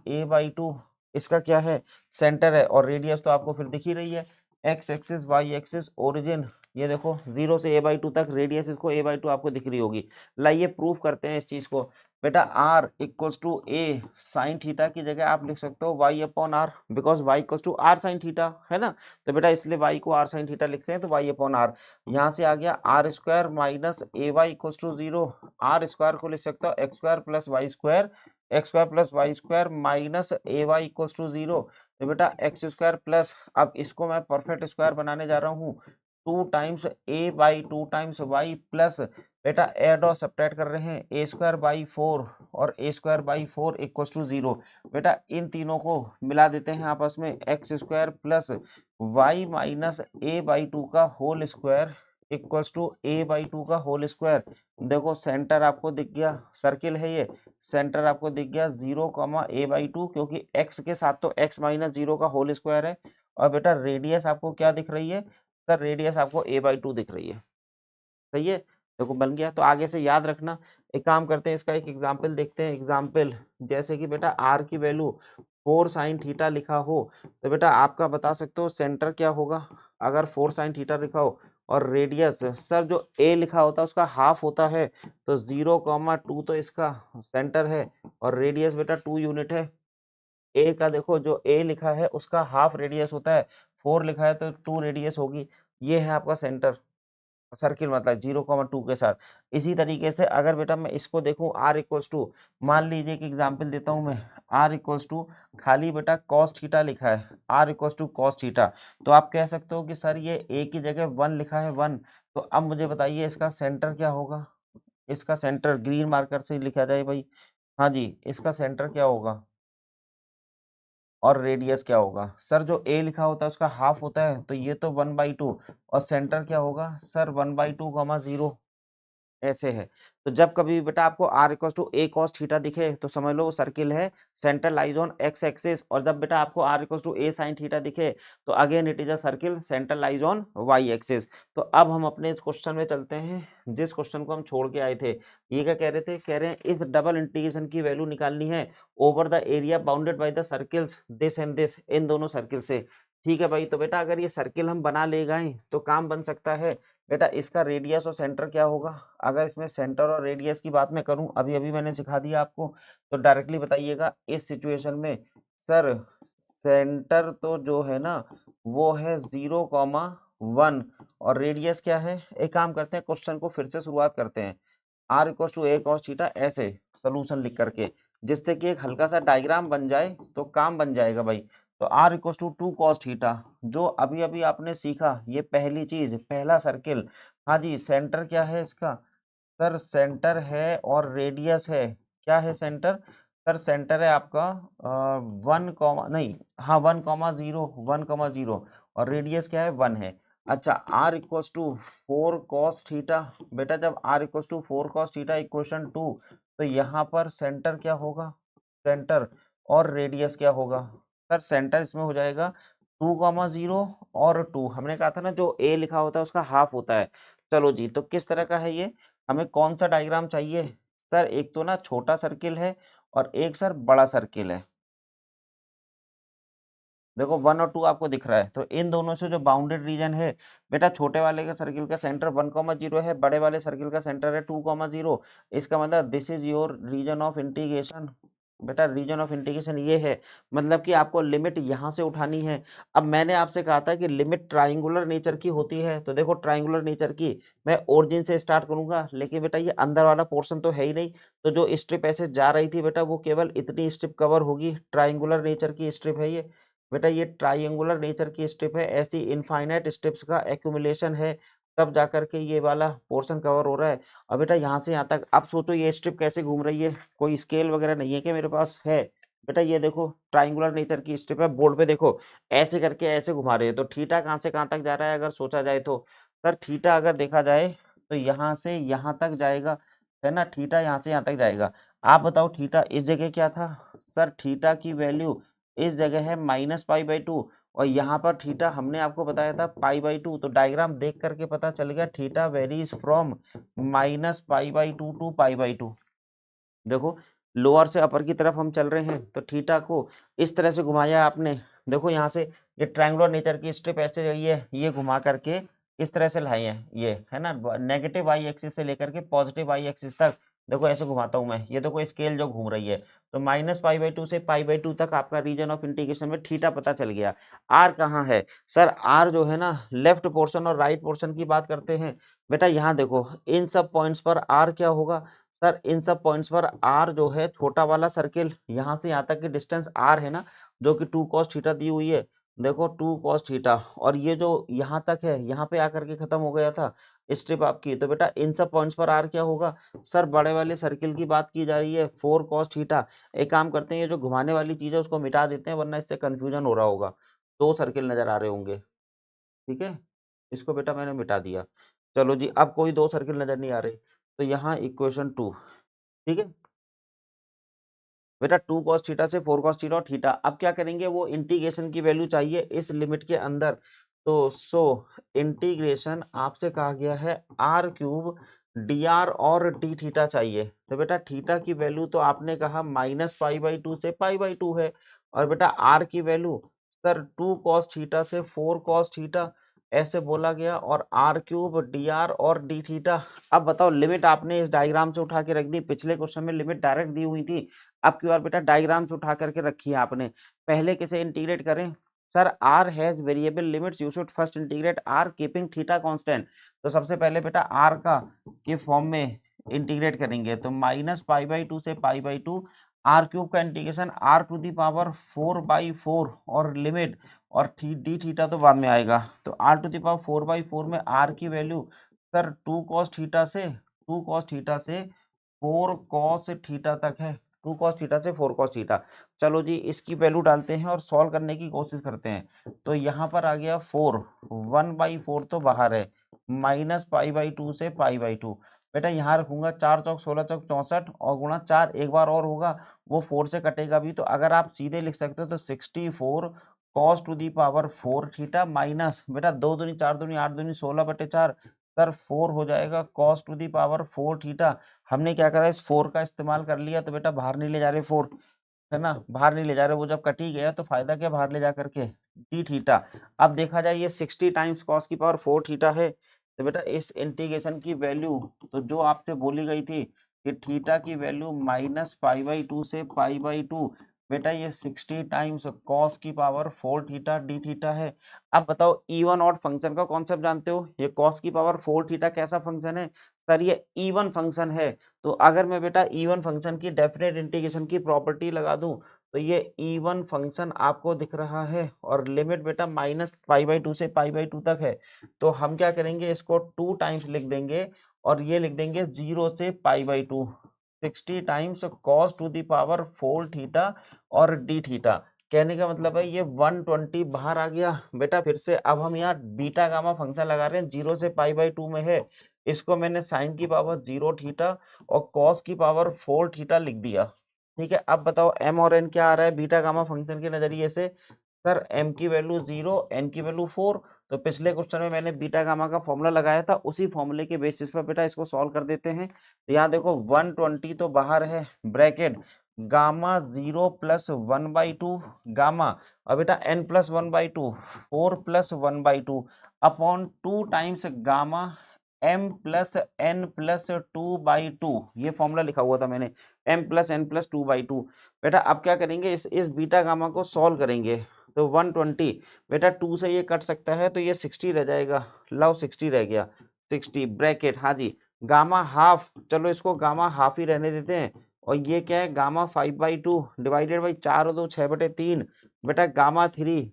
a/2 इसका क्या है सेंटर है, और रेडियस तो आपको फिर दिख ही रही है, x axis y axis origin, ये देखो 0 से a/2 तक रेडियस इसको a/2 आपको दिख रही होगी। लाइए प्रूफ करते हैं इस चीज को। बेटा r equals to a sine theta की जगह आप लिख सकते हो y upon r, because y equals to r sine theta है ना, तो बेटा इसलिए y को r साइन थीटा लिखते हैं तो y अपॉन r, यहाँ से आ गया r square minus a y equals to 0, r square को लिख सकता हो x square plus y square, x square plus y square minus a y equals to 0, तो बेटा एक्स स्क्वायर प्लस, अब इसको मैं परफेक्ट स्क्वायर बनाने जा रहा हूँ, 2 times a by 2 times y plus, बेटा ऐड और सब्ट्रैक्ट कर रहे हैं a स्क्वायर बाई 4 और a square by 4 equals to 0, बेटा इन तीनों को मिला देते हैं आपस में, x square plus y minus a by 2 का whole square equals to a/2 का होल स्क्वायर। देखो सेंटर आपको दिख गया, सर्किल है ये, सेंटर आपको दिख गया 0, a/2, क्योंकि x के साथ तो x माइनस 0 का होल स्क्वायर है, और बेटा रेडियस आपको क्या दिख रही है सर, रेडियस आपको a/2 दिख रही है। सही है, देखो बन गया। तो आगे से याद रखना, एक काम करते हैं इसका एक एग्जाम्पल देखते हैं। एग्जाम्पल जैसे कि बेटा r की वैल्यू 4 साइन थीटा लिखा हो, तो बेटा आपका बता सकते हो सेंटर क्या होगा, अगर 4 साइन थीटा लिखा हो और रेडियस सर जो a लिखा होता है उसका हाफ होता है, तो 0, 2 तो इसका सेंटर है, और रेडियस बेटा 2 यूनिट है। a का देखो जो a लिखा है उसका हाफ रेडियस होता है, 4 लिखा है तो 2 रेडियस होगी, ये है आपका सेंटर, सर्किल मतलब 0, 2 के साथ। इसी तरीके से अगर बेटा मैं इसको देखूं r इक्वल्स टू, मान लीजिए कि एग्जांपल देता हूं मैं, r इक्वल्स टू खाली बेटा cos थीटा लिखा है, r equals to cos theta, तो आप कह सकते हो कि सर ये a की जगह 1 लिखा है 1, तो अब मुझे बताइए इसका सेंटर क्या होगा, इसका सेंटर ग्रीन मार्कर से लिखा जाए भाई, हाँ जी इसका सेंटर क्या होगा और रेडियस क्या होगा सर, जो a लिखा होता है उसका हाफ होता है, तो ये तो 1/2, और सेंटर क्या होगा सर 1/2, 0, ऐसे है। तो जब कभी भी बेटा आपको r equal to a cos theta दिखे तो समझ लो वो सर्किल है, centre lies on x axis, और जब बेटा आपको r equal to a sin theta दिखे तो again it is a circle, centre lies on y axis. तो अब हम अपने इस क्वेश्चन में चलते हैं, जिस क्वेश्चन को हम छोड़ के आए थे। ये क्या कह रहे थे, कह रहे हैं इस डबल इंटीग्रेशन की वैल्यू निकालनी है over the area bounded by the circles this and this, इन दोनों सर्किल से। ठीक है भाई, तो बेटा अगर ये सर्किल हम बना ले गए तो काम बन सकता है। बेटा इसका रेडियस और सेंटर क्या होगा, अगर इसमें सेंटर और रेडियस की बात मैं करूं, अभी अभी मैंने सिखा दिया आपको, तो डायरेक्टली बताइएगा इस सिचुएशन में सर सेंटर तो जो है ना वो है 0, 1, और रेडियस क्या है, एक काम करते हैं क्वेश्चन को फिर से शुरुआत करते हैं, r equal to a cos theta ऐसे सोल्यूशन लिख करके, जिससे कि एक हल्का सा डायग्राम बन जाए तो काम बन जाएगा भाई। तो r equal to 2 cos theta, जो अभी अभी आपने सीखा, ये पहली चीज, पहला सर्किल, हाँ जी सेंटर क्या है इसका सर, सेंटर है और रेडियस है, क्या है सेंटर सर, सेंटर है आपका 1, नहीं हाँ 1, 0, 1, 0, और रेडियस क्या है 1 है। अच्छा r equals to 4 cos theta, बेटा जब r equals to 4 cos theta equation 2, तो यहाँ पर सेंटर क्या होगा, सेंटर और रेडियस क्या होगा सर, सेंटर इसमें हो जाएगा 2, 0 और 2, हमने कहा था ना जो a लिखा होता है उसका हाफ होता है। चलो जी, तो किस तरह का है ये, हमें कौन सा डायग्राम चाहिए सर, एक तो ना छोटा सर्किल है और एक सर बड़ा सर्किल है। देखो 1 और 2 आपको दिख रहा है, तो इन दोनों से जो बाउंडेड रीजन है, बेटा छोटे वाले के सर्किल का सेंटर 1, 0 है, बड़े वाले सर्किल का सेंटर है 2, 0, इसका मतलब this is your region of integration, बेटा रीजन ऑफ इंटीग्रेशन ये है, मतलब कि आपको लिमिट यहाँ से उठानी है। अब मैंने आपसे कहा था कि लिमिट ट्राइंगुलर नेचर की होती है, तो देखो ट्राइंगुलर नेचर की मैं ओरिजिन से स्टार्ट करूंगा, लेकिन बेटा ये अंदर वाला पोर्शन तो है ही नहीं, तो जो स्ट्रिप ऐसे जा रही थी बेटा वो केवल इतनी स्ट्रिप कवर होगी, ट्राइंगुलर नेचर की स्ट्रिप है ये। बेटा ये ट्राइंगुलर नेचर की स्ट्रिप है, ऐसी इनफाइनाइट स्ट्रिप्स का एक्यूमुलेशन है, तब जाकर के ये वाला पोर्शन कवर हो रहा है। अब बेटा यहाँ से यहाँ तक आप सोचो ये स्ट्रिप कैसे घूम रही है, कोई स्केल वगैरह नहीं है क्या मेरे पास? है। बेटा ये देखो ट्राइंगुलर नेचर की स्ट्रिप है, बोर्ड पे देखो ऐसे करके ऐसे घुमा रही है, तो थीटा कहाँ से कहाँ तक जा रहा है अगर सोचा जाए तो? सर थीटा अगर देखा जाए तो यहाँ से यहाँ तक जाएगा, है ना, थीटा यहाँ से यहाँ तक जाएगा। आप बताओ थीटा इस जगह क्या था? सर थीटा की वैल्यू इस जगह है -π/2, और यहाँ पर थीटा हमने आपको बताया था π/2, तो डायग्राम देख करके पता चल गया थीटा वेरीज फ्रॉम -π/2 टू π/2। देखो लोअर से अपर की तरफ हम चल रहे हैं, तो थीटा को इस तरह से घुमाया आपने। देखो यहाँ से ये ट्रायंगुलर नेचर की स्ट्रिप ऐसे गई है, ये घुमा करके इस तरह से लाई है, ये है ना, नेगेटिव वाई एक्सिस से लेकर के पॉजिटिव वाई एक्सिस तक। देखो ऐसे घुमाता हूं मैं, ये देखो स्केल जो घूम रही है, तो -π/2 से π/2 तक आपका रीजन ऑफ इंटीग्रेशन में थीटा पता चल गया। आर कहाँ है? सर आर जो है ना, लेफ्ट पोर्शन और राइट पोर्शन की बात करते हैं। बेटा यहाँ देखो इन सब पॉइंट्स पर आर क्या होगा? सर इन सब पॉइंट्स पर आर जो है छोटा वाला सर्किल, यहाँ से यहाँ तक की डिस्टेंस आर है ना, जो कि 2 cos थीटा दी हुई है। देखो 2 cos थीटा, और ये जो यहाँ तक है यहाँ पे आकर के खत्म हो गया था स्ट्रिप आपकी, तो बेटा इन सब पॉइंट्स पर आर क्या होगा? सर बड़े वाले सर्किल की बात की जा रही है, 4 cos थीटा। एक काम करते हैं, ये जो घुमाने वाली चीज है उसको मिटा देते हैं, वरना इससे कंफ्यूजन हो रहा होगा। 2 सर्किल नजर आ रहे होंगे, ठीक है, इसको बेटा मैंने मिटा दिया। चलो जी, अब कोई 2 सर्किल नजर नहीं आ रहे, तो यहाँ इक्वेशन 2, ठीक है बेटा, 2 cos थीटा से 4 cos थीटा और थीटा। अब क्या करेंगे, वो इंटीग्रेशन की वैल्यू चाहिए इस लिमिट के अंदर, तो इंटीग्रेशन आपसे कहा गया है r³ dr और d थीटा चाहिए। तो बेटा थीटा की वैल्यू तो आपने कहा -π/2 से π/2 है, और बेटा r की वैल्यू सर 2 cos थीटा से 4 cos थीटा ऐसे बोला गया, और r³ dr और d थीटा। अब बताओ लिमिट आपने इस डायग्राम से उठा के रख दी, पिछले क्वेश्चन में लिमिट डायरेक्ट दी हुई थी, अब की बार बेटा डायग्राम से उठा करके रखी है आपने। पहले किसे इंटीग्रेट करें? Sir r has variable limits, you should first integrate r keeping theta constant. तो सबसे पहले बेटा r का के फॉर्म में इंटीग्रेट करेंगे, तो -π/2 से π/2, r³ का इंटीग्रेशन r⁴/4 और लिमिट, और डी थीटा तो बाद में आएगा, तो r⁴/4 में r की वैल्यू सर 2 cos थीटा से 4 cos थीटा तक है, 2 cos थीटा से 4 cos थीटा। चलो जी इसकी वैल्यू डालते हैं और सॉल्व करने की कोशिश करते हैं। तो यहाँ पर आ गया 4, 1/4 तो बाहर है, -π/2 से π/2। बेटा यहाँ रखूंगा 4 चौक 16 चौक 64, और गुणा 4 एक बार और होगा, वो 4 से कटेगा भी, तो अगर आप सीधे लिख सकते हो तो 64 cos⁴ थीटा माइनस, बेटा 2 दूनी 4 दूनी 8 दूनी 16/4, सर 4 हो जाएगा cos⁴ थीटा। हमने क्या करा, इस 4 का इस्तेमाल कर लिया, तो बेटा बाहर नहीं ले जा रहे 4, है ना, बाहर नहीं ले जा रहे, वो जब कट ही गया तो फायदा क्या बाहर ले जा करके, डी थीटा। अब देखा जाए ये 60 टाइम्स cos⁴ थीटा है, तो बेटा इस इंटीग्रेशन की वैल्यू तो जो आपसे बोली गई थी कि थीटा की वैल्यू -π/2 से π/2, बेटा ये 60 times cos⁴ theta D theta है। अब बताओ इवन ऑड फंक्शन का कॉन्सेप्ट जानते हो, ये cos⁴ थीटा कैसा फंक्शन है? सर ये इवन फंक्शन है, तो अगर मैं बेटा इवन फंक्शन की डेफिनेट इंटीग्रेशन की प्रॉपर्टी लगा दूं, तो ये इवन फंक्शन आपको दिख रहा है, और लिमिट बेटा -π/2 से π/2 तक है, तो हम क्या करेंगे, इसको 2 टाइम्स लिख देंगे, और ये लिख देंगे 0 से π/2, 60 टाइम्स cos⁴ थीटा और डी थीटा। कहने का मतलब है ये 120 बाहर आ गया। बेटा फिर से अब हम यहाँ बीटा गामा फंक्शन लगा रहे हैं, 0 से π/2 में है, इसको मैंने साइन की पावर 0 थीटा और cos⁴ थीटा लिख दिया। ठीक है, अब बताओ m और n क्या आ रहा है बीटा गामा फंक्शन के नजरिए से? सर m की वैल्यू 0, n की वैल्यू 4। तो पिछले क्वेश्चन में मैंने बीटा गामा का फॉर्मूला लगाया था, उसी फॉर्मूले के बेसिस पर बेटा इसको सॉल्व कर देते हैं। तो यहाँ देखो 120 तो बाहर है, ब्रैकेट गामा 0 + 1/2 गामा, और बेटा n + 1/2 4 + 1/2 upon 2 times gamma m+n+2/2, ये फॉर्मूला लिखा हुआ था मैंने, m+n+2/2। बेटा अब क्या करेंगे, इस बीटा गामा को सॉल्व करेंगे तो 120, बेटा 2 से ये कट सकता है तो ये 60 रह जाएगा, लो 60 रह गया, 60 ब्रैकेट, हाँ जी, गामा हाफ, चलो इसको गामा हाफ ही रहने देते हैं, और ये क्या है, गामा 5/2 डिवाइडेड बाई 4 और 2 6/3, बेटा गामा थ्री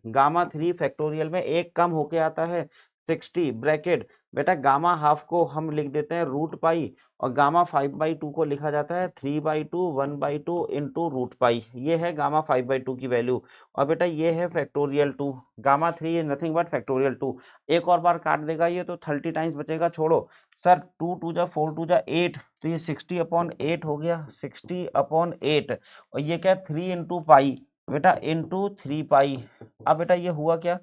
फैक्टोरियल में एक कम होके आता है 60 ब्रैकेट, बेटा गामा हाफ को हम लिख देते हैं √पाई, और गामा 5/2 को लिखा जाता है 3/2 1/2 इंटू √पाई, ये है गामा 5/2 की वैल्यू, और बेटा ये है factorial 2, gamma 3 is nothing but factorial 2, एक और बार काट देगा ये तो 30 टाइम्स बचेगा, छोड़ो सर, 2 2 जा 4 2 जा 8, तो ये 60/8 हो गया, 60/8, और ये क्या 3 इंटू पाई, बेटा इंटू 3 पाई। अब बेटा ये हुआ क्या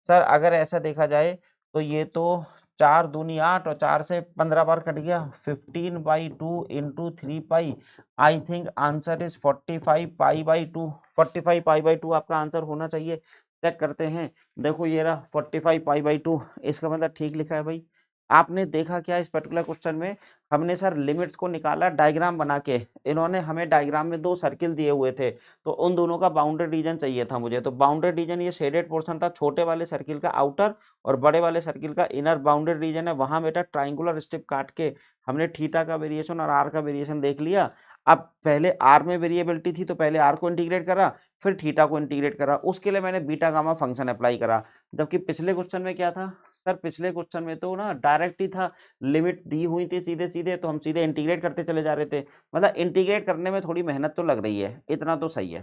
सर, अगर ऐसा देखा जाए तो ये तो 4 दूनी 8 और 4 से 15 बार कट गया, 15/2 into 3 pi, I think answer is 45 पाई/2, 45 पाई/2 आपका आंसर होना चाहिए, चेक करते हैं, देखो ये रहा 45 पाई/2, इसका मतलब ठीक लिखा है भाई। आपने देखा क्या इस पर्टिकुलर क्वेश्चन में, हमने सर लिमिट्स को निकाला डायग्राम बना के, इन्होंने हमें डायग्राम में 2 सर्किल दिए हुए थे, तो उन दोनों का बाउंड्री रीजन चाहिए था मुझे, तो बाउंड्री रीजन ये शेडेड पोर्शन था, छोटे वाले सर्किल का आउटर और बड़े वाले सर्किल का इनर बाउंड्री रीजन है, वहां बेटा ट्राइंगुलर स्ट्रिप काट के हमने थीटा का वेरिएशन और आर का वेरिएशन देख लिया। अब पहले आर में वेरिएबिलिटी थी तो पहले आर को इंटीग्रेट करा, फिर थीटा को इंटीग्रेट करा, उसके लिए मैंने बीटा गामा फंक्शन अप्लाई करा, जबकि पिछले क्वेश्चन में क्या था सर, पिछले क्वेश्चन में तो ना डायरेक्ट ही था, लिमिट दी हुई थी सीधे सीधे, तो हम सीधे इंटीग्रेट करते चले जा रहे थे, मतलब इंटीग्रेट करने में थोड़ी मेहनत तो लग रही है, इतना तो सही है,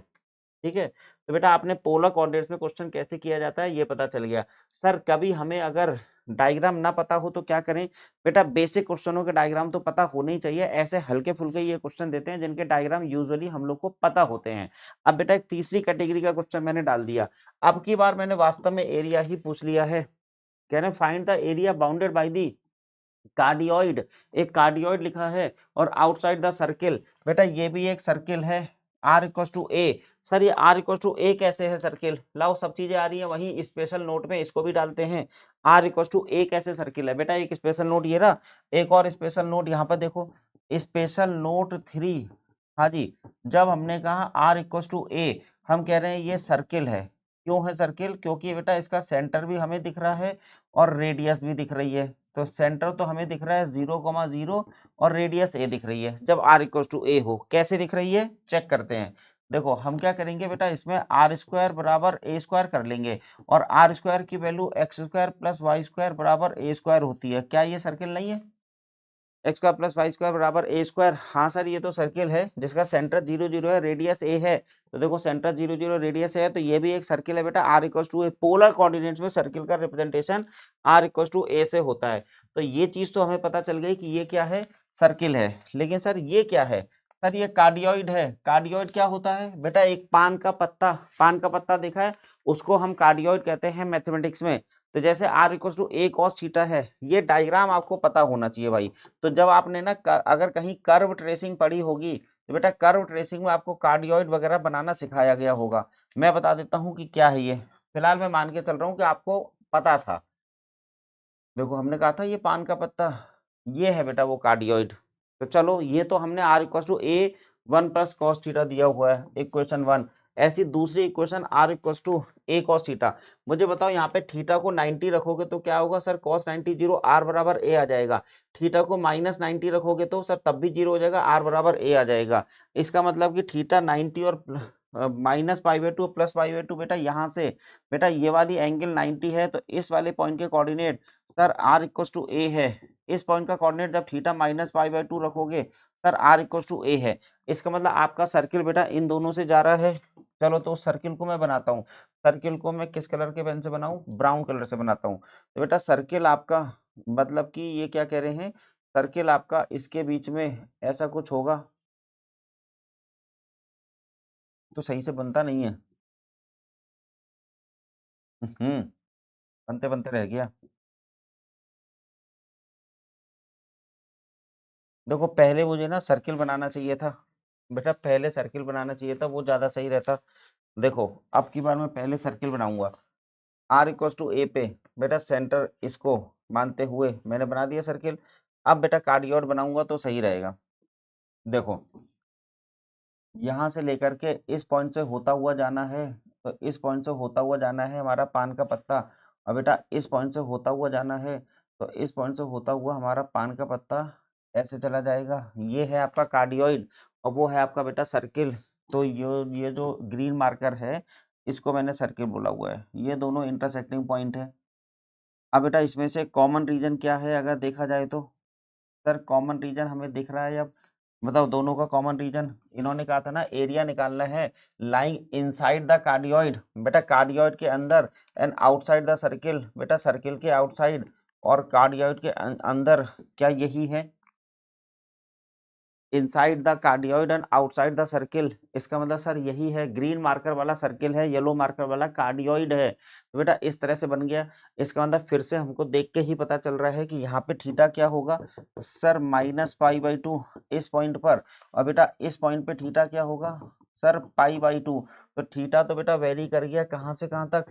ठीक है। तो बेटा आपने पोलर कोऑर्डिनेट्स में क्वेश्चन कैसे किया जाता है ये पता चल गया। सर कभी हमें अगर डायग्राम ना पता हो तो क्या करें, बेटा बेसिक क्वेश्चनों के डायग्राम तो पता होने ही चाहिए, ऐसे हल्के फुल्के ये क्वेश्चन देते हैं जिनके डायग्राम यूजुअली हम लोग को पता होते हैं। अब बेटा एक तीसरी कैटेगरी का क्वेश्चन मैंने डाल दिया, अब की बार मैंने वास्तव में एरिया ही पूछ लिया है, कह रहे find the area bounded by the cardioid, एक कार्डियोइड लिखा है और आउटसाइड द सर्किल, बेटा ये भी एक सर्किल है, r=a, सर ये r=a कैसे है सर्किल, लाओ सब चीजें आ रही है वहीं स्पेशल नोट में, इसको भी डालते हैं, r=a कैसे सर्किल है, बेटा एक स्पेशल नोट ये रहा, एक और स्पेशल नोट यहाँ पर देखो, स्पेशल नोट 3, हाँ जी, जब हमने कहा r=a, हम कह रहे हैं ये सर्किल है, क्यों है सर्किल, क्योंकि बेटा इसका सेंटर भी हमें दिख रहा है और रेडियस भी दिख रही है, तो सेंटर तो हमें दिख रहा है 0,0 और रेडियस a दिख रही है, जब r=a हो, कैसे दिख रही है चेक करते हैं, देखो हम क्या करेंगे बेटा, इसमें r² बराबर a² कर लेंगे, और r² की वैल्यू x² + y² बराबर a² होती है, क्या ये सर्किल नहीं है, x² + y² बराबर a², हाँ सर ये तो सर्किल है जिसका सेंटर 0 0 है, रेडियस a है, तो देखो सेंटर 0 0 रेडियस है, तो ये भी एक सर्किल है बेटा, r=a, पोलर कोऑर्डिनेट्स में सर्किल का रिप्रेजेंटेशन r=a से होता है, तो ये चीज तो हमें पता चल गई कि ये क्या है, सर्किल है, लेकिन सर ये क्या है, सर ये कार्डियोइड है, कार्डियोइड क्या होता है बेटा, एक पान का पत्ता देखा है, उसको हम कार्डियोइड कहते हैं मैथमेटिक्स में, तो जैसे r=a cos थीटा है, ये डायग्राम आपको पता होना चाहिए भाई, तो जब आपने ना अगर कहीं कर्व ट्रेसिंग पढ़ी होगी तो बेटा कर्व ट्रेसिंग में आपको कार्डियोइड वगैरह बनाना सिखाया गया होगा, मैं बता देता हूँ कि क्या है ये, फिलहाल मैं मान के चल रहा हूँ कि आपको पता था, देखो हमने कहा था ये पान का पत्ता, ये है बेटा वो कार्डियोइड, तो चलो ये तो हमने r=a 1 + cos थीटा दिया हुआ है, इक्वेशन 1, ऐसी दूसरी इक्वेशन r=a cos थीटा, मुझे बताओ यहाँ पे थीटा को 90 रखोगे तो क्या होगा सर, cos 90 0, r बराबर a आ जाएगा, थीटा को -90 रखोगे तो सर तब भी 0 हो जाएगा, r बराबर a आ जाएगा, इसका मतलब कि थीटा 90 और -π/2 +π/2, बेटा यहाँ से, बेटा ये वाली एंगल 90 है, तो इस वाले पॉइंट के कोऑर्डिनेट सर r=a है, इस पॉइंट का कोऑर्डिनेट जब थीटा -π/2 रखोगे सर r=a है, इसका मतलब आपका सर्किल बेटा इन दोनों से जा रहा है, चलो तो सर्किल को मैं बनाता हूँ, सर्किल को मैं किस कलर के पेन से बनाऊं, ब्राउन कलर से बनाता हूँ, तो बेटा सर्किल आपका मतलब कि ये क्या कह रहे हैं, सर्किल आपका इसके बीच में ऐसा कुछ होगा, तो सही से बनता नहीं है, बनते बनते रह गया, देखो पहले मुझे ना सर्किल बनाना चाहिए था, बेटा पहले सर्किल बनाना चाहिए था, वो ज्यादा सही रहता, देखो अब की बार मैं पहले सर्किल बनाऊंगा, r=a पे बेटा सेंटर इसको मानते हुए मैंने बना दिया सर्किल। अब बेटा कार्डियोइड बनाऊंगा तो सही रहेगा। देखो यहाँ से लेकर के इस पॉइंट से होता हुआ जाना है, तो इस पॉइंट से होता हुआ जाना है हमारा पान का पत्ता। और बेटा इस पॉइंट से होता हुआ जाना है, तो इस पॉइंट से होता हुआ हमारा पान का पत्ता ऐसे चला जाएगा। ये है आपका कार्डियोइड और वो है आपका बेटा सर्किल। तो ये जो ग्रीन मार्कर है इसको मैंने सर्किल बोला हुआ है। ये दोनों इंटरसेक्टिंग पॉइंट है। अब बेटा इसमें से कॉमन रीजन क्या है अगर देखा जाए तो? सर कॉमन रीजन हमें दिख रहा है अब। बताओ दोनों का कॉमन रीजन। इन्होंने कहा था ना एरिया निकालना है लाइंग इनसाइड द कार्डियोइड, बेटा कार्डियोइड के अंदर, एंड आउटसाइड द सर्किल, बेटा सर्किल के आउटसाइड और कार्डियोइड के अंदर। क्या यही है? Inside the cardioid and outside the circle, इसका मतलब सर यही है। ग्रीन मार्कर वाला सर्किल है, येलो मार्कर वाला कार्डियोइड है। तो बेटा इस तरह से बन गया। इसका मतलब फिर से हमको देख के ही पता चल रहा है कि यहाँ पे थीटा क्या होगा सर, -π/2 इस पॉइंट पर। और बेटा इस पॉइंट पे थीटा क्या होगा सर, π/2। तो थीटा तो बेटा वेरी कर गया कहाँ से कहाँ तक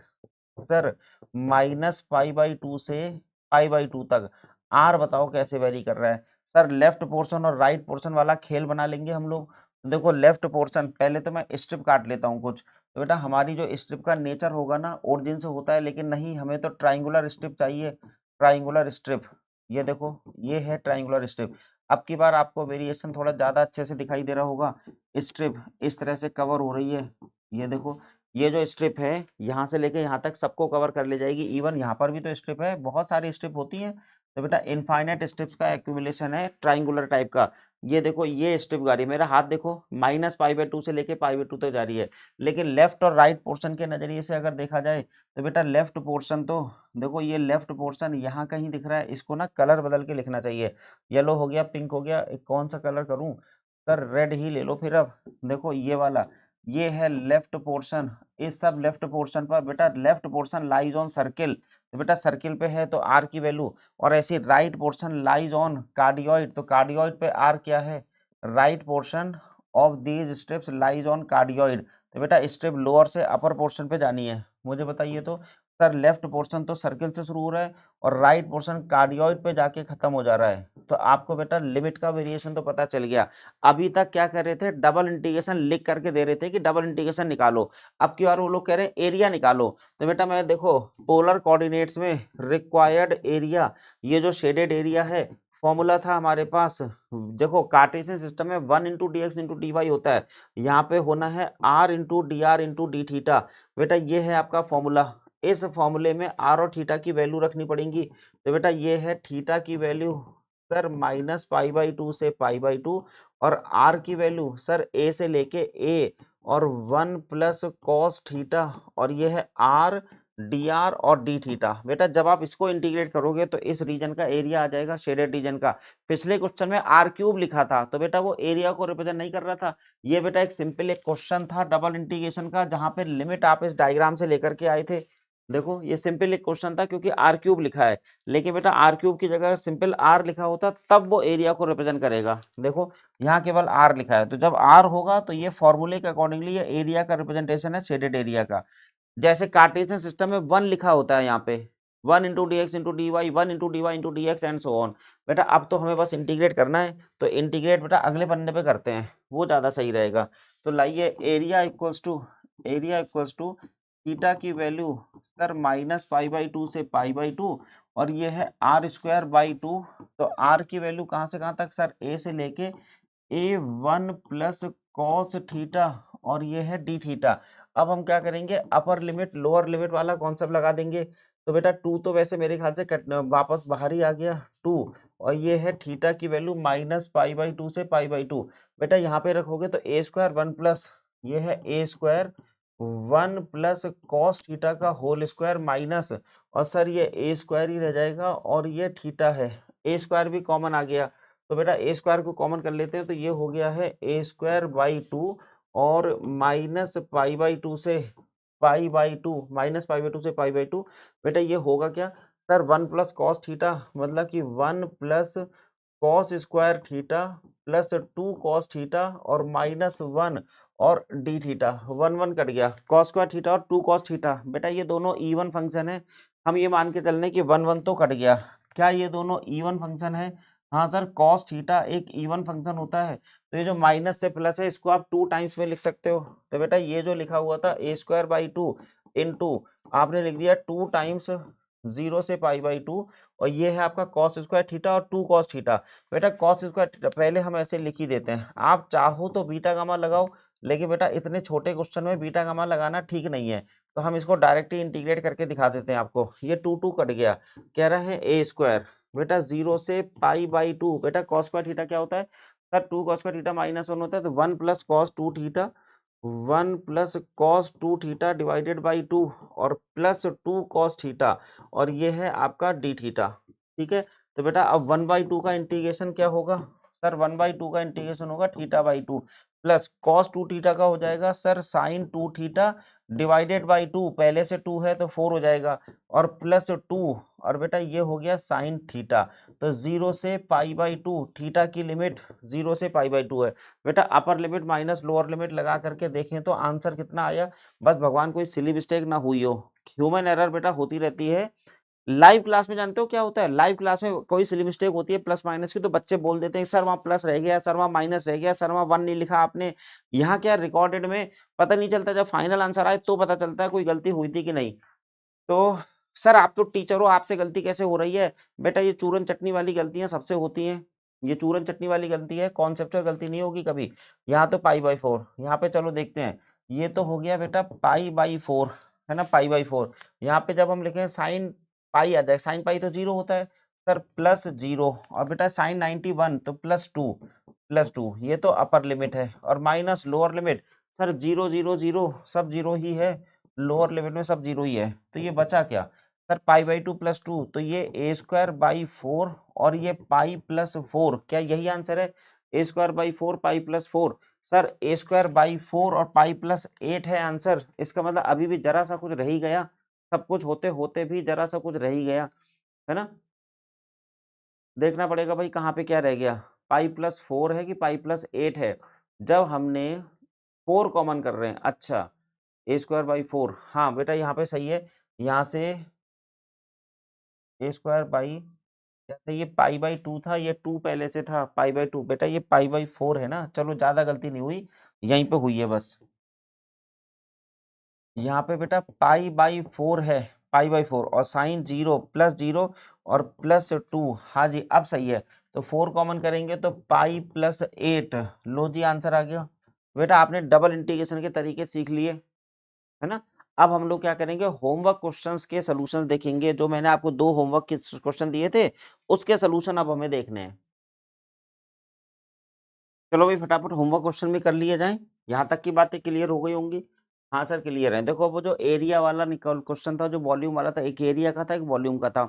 सर, -π/2 से π/2 तक। आर बताओ कैसे वेरी कर रहा है सर? लेफ्ट पोर्शन और राइट पोर्शन वाला खेल बना लेंगे हम लोग। देखो लेफ्ट पोर्शन, पहले तो मैं स्ट्रिप काट लेता हूँ कुछ। तो बेटा हमारी जो स्ट्रिप का नेचर होगा ना ओरिजिन से होता है, लेकिन नहीं, हमें तो ट्राइंगुलर स्ट्रिप चाहिए। ट्राइंगुलर स्ट्रिप, ये देखो ये है ट्राइंगुलर स्ट्रिप। अब की बार आपको वेरिएशन थोड़ा ज़्यादा अच्छे से दिखाई दे रहा होगा। स्ट्रिप इस तरह से कवर हो रही है। ये देखो ये जो स्ट्रिप है यहाँ से लेके यहाँ तक सबको कवर कर ले जाएगी। इवन यहाँ पर भी तो स्ट्रिप है, बहुत सारी स्ट्रिप होती है। तो बेटा इनफाइनाइट स्ट्रिप्स का एक्यूमुलेशन है ट्राइंगुलर टाइप का। ये देखो ये स्ट्रिप जा रही है, मेरा हाथ देखो -π/2 से लेके π/2 तक जा रही है। लेकिन लेफ्ट और राइट पोर्शन के नजरिए से अगर देखा जाए तो बेटा लेफ्ट पोर्शन तो देखो, ये लेफ्ट पोर्शन यहाँ कहीं दिख रहा है। इसको ना कलर बदल के लिखना चाहिए। येलो हो गया, पिंक हो गया, एक कौन सा कलर करूं सर? रेड ही ले लो फिर। अब देखो ये वाला, ये है लेफ्ट पोर्शन। इस सब लेफ्ट पोर्शन पर बेटा left portion lies on circle. तो बेटा सर्किल पे है तो आर की वैल्यू, और ऐसी right portion lies on cardioid. तो कार्डियोइड पे आर क्या है? Right portion of these strips lies on cardioid. तो बेटा स्ट्रिप लोअर से अपर पोर्शन पे जानी है। मुझे बताइए तो सर, लेफ्ट पोर्शन तो सर्किल से शुरू हो रहा है और राइट पोर्शन कार्डियोइड पे जाके खत्म हो जा रहा है। तो आपको बेटा लिमिट का वेरिएशन तो पता चल गया। अभी तक क्या कर रहे थे? डबल इंटीग्रेशन लिख करके दे रहे थे कि डबल इंटीग्रेशन निकालो। अब की बार वो लोग कह रहे हैं एरिया निकालो। तो बेटा मैं देखो पोलर कोऑर्डिनेट्स में रिक्वायर्ड एरिया, ये जो शेडेड एरिया है, फॉर्मूला था हमारे पास। देखो कार्टेशियन सिस्टम में 1/dx/dy होता है, यहाँ पे होना है r/dr/d थीटा। बेटा ये है आपका फॉर्मूला। इस फॉर्मूले में आर और थीटा की वैल्यू रखनी पड़ेगी। तो बेटा ये है थीटा की वैल्यू सर -π/2 से π/2, और आर की वैल्यू सर ए से लेके ए और 1 प्लस कॉस थीटा, और ये है आर dr और d थीटा। बेटा जब आप इसको इंटीग्रेट करोगे तो इस रीजन का एरिया आ जाएगा, शेडेड रीजन का। पिछले क्वेश्चन में r³ लिखा था, तो बेटा वो एरिया को रिप्रेजेंट नहीं कर रहा था। ये बेटा एक सिंपल एक क्वेश्चन था डबल इंटीग्रेशन का, जहां पे लिमिट आप इस डायग्राम से लेकर के आए थे। देखो ये सिंपल एक क्वेश्चन था क्योंकि r³ लिखा है, लेकिन बेटा r³ की जगह सिंपल r लिखा होता तब वो एरिया को रिप्रेजेंट करेगा। देखो यहाँ केवल r लिखा है, तो जब r होगा तो ये फॉर्मूले के अकॉर्डिंगली ये एरिया का रिप्रेजेंटेशन है शेडेड एरिया का। जैसे कार्टेशियन सिस्टम में 1 लिखा होता है यहाँ पे, 1/dx/dy, 1/dy/dx and so on. बेटा अब तो हमें बस इंटीग्रेट करना है, तो इंटीग्रेट बेटा अगले पन्ने पे करते हैं, वो ज़्यादा सही रहेगा। तो लाइए एरिया इक्वल्स टू थीटा की वैल्यू सर -π/2 से π/2, और ये है r²/2। तो r की वैल्यू कहाँ से कहाँ तक सर? a से लेके a1 प्लस कॉस थीटा, और ये है डी थीटा। अब हम क्या करेंगे? अपर लिमिट लोअर लिमिट वाला कॉन्सेप्ट लगा देंगे। तो बेटा 2 तो वैसे मेरे ख्याल से वापस बाहर ही आ गया 2, और ये है थीटा की वैल्यू -π/2 से π/2। बेटा यहाँ पे रखोगे तो a² 1 प्लस, ये है a² 1 प्लस कॉस थीटा का होल स्क्वायर माइनस, और सर ये a² ही रह जाएगा, और ये थीटा है, a² भी कॉमन आ गया। तो बेटा a² को कॉमन कर लेते हैं, तो ये हो गया है a²/2 और -π/2 से π/2, -π/2 से π/2। बेटा ये होगा क्या सर? 1 प्लस कॉस थीटा, मतलब कि 1 plus cos square theta plus 2 cos theta और -1 और डी थीटा। 1 1 कट गया, कॉस स्क्वायर थीटा और 2 कॉस थीटा। बेटा ये दोनों इवन फंक्शन है, हम ये मान के चल रहे हैं कि 1 1 तो कट गया। क्या ये दोनों इवन फंक्शन है? हाँ सर, कॉस थीटा एक इवन फंक्शन होता है। तो ये जो माइनस से प्लस है इसको आप 2 टाइम्स में लिख सकते हो। तो बेटा ये जो लिखा हुआ था a²/2 इंटू आपने लिख दिया 2 टाइम्स 0 से π/2 और ये है आपका cos स्क्वायर थीटा और 2 cos थीटा। बेटा cos स्क्वायर थीटा पहले हम ऐसे लिख ही देते हैं, आप चाहो तो बीटा गामा लगाओ, लेकिन बेटा इतने छोटे क्वेश्चन में बीटा गामा लगाना ठीक नहीं है, तो हम इसको डायरेक्ट ही इंटीग्रेट करके दिखा देते हैं आपको। ये 2 कट गया, कह रहे हैं a², बेटा 0 से π/2। बेटा cos स्क्वायर थीटा क्या होता है सर? 2 cos स्क्वायर थीटा -1 होता है, तो 1 + cos 2 theta, 1 + cos 2 theta divided by 2 और +2 cos थीटा, और ये है आपका d थीटा। ठीक है, तो बेटा अब 1/2 का इंटीग्रेशन क्या होगा सर? 1/2 का इंटीग्रेशन होगा θ/2 प्लस cos 2 थीटा का हो जाएगा sir sin 2 theta divided by 2, पहले से 2 है तो 4 हो जाएगा, और +2, और बेटा ये हो गया sin थीटा। तो 0 से π/2 थीटा की लिमिट 0 से π/2 है। बेटा अपर लिमिट माइनस लोअर लिमिट लगा करके देखें तो आंसर कितना आया? बस भगवान कोई सिली मिस्टेक ना हुई हो। ह्यूमन एरर बेटा होती रहती है। लाइव क्लास में जानते हो क्या होता है? लाइव क्लास में कोई सिली मिस्टेक होती है प्लस माइनस की, तो बच्चे बोल देते हैं सर वहाँ प्लस रह गया, सर वहाँ माइनस रह गया, सर वहाँ 1 नहीं लिखा आपने। यहाँ क्या रिकॉर्डेड में पता नहीं चलता, जब फाइनल आंसर आए तो पता चलता है कोई गलती हुई थी कि नहीं। तो सर आप तो टीचर हो, आपसे गलती कैसे हो रही है? बेटा ये चूरन चटनी वाली गलतियां सबसे होती हैं, ये चूरन चटनी वाली गलती है, कॉन्सेप्चुअल गलती नहीं होगी कभी। यहाँ तो π/4, यहाँ पे चलो देखते हैं, ये तो हो गया बेटा π/4, है ना, π/4। यहाँ पे जब हम लिखें साइन पाई आ जाए, साइन पाई तो 0 होता है सर, +0, और बेटा साइन 91 तो +2 ये तो अपर लिमिट है, और माइनस लोअर लिमिट सर 0 0 0 सब 0 ही है, लोअर लिमिट में सब 0 ही है, तो ये बचा क्या सर? π/2 +2, तो ये a²/4 और ये π+4, क्या यही आंसर है? a²/4 π+4, सर a²/4 और π+8 है आंसर। इसका मतलब अभी भी जरा सा कुछ रह ही गया, सब कुछ होते होते भी जरा सा कुछ रह ही गया, है ना। देखना पड़ेगा भाई कहाँ पे क्या रह गया, π+4 है कि π+8 है। जब हमने 4 कॉमन कर रहे हैं, अच्छा a²/4, हाँ बेटा यहाँ पे सही है, यहाँ से a², जैसे ये π/2 था, ये 2 पहले से था, π/2, बेटा ये π/4 है ना। चलो ज्यादा गलती नहीं हुई, यहीं पे हुई है बस। यहाँ पे बेटा π/4 है, π/4 और साइन 0 +0 और +2, हाँ जी अब सही है। तो 4 कॉमन करेंगे तो π+8, लो जी आंसर आ गया। बेटा आपने डबल इंटीग्रेशन के तरीके सीख लिए, है ना। अब हम लोग क्या करेंगे, होमवर्क क्वेश्चंस के सॉल्यूशंस देखेंगे। जो मैंने आपको 2 होमवर्क के क्वेश्चन दिए थे उसके सॉल्यूशन अब हमें देखने हैं। चलो भाई फटाफट होमवर्क क्वेश्चन भी कर लिए जाएं। यहाँ तक की बातें क्लियर हो गई होंगी? हाँ सर क्लियर है। देखो वो जो एरिया वाला निकल क्वेश्चन था, जो वॉल्यूम वाला था, एक एरिया का था एक वॉल्यूम का था।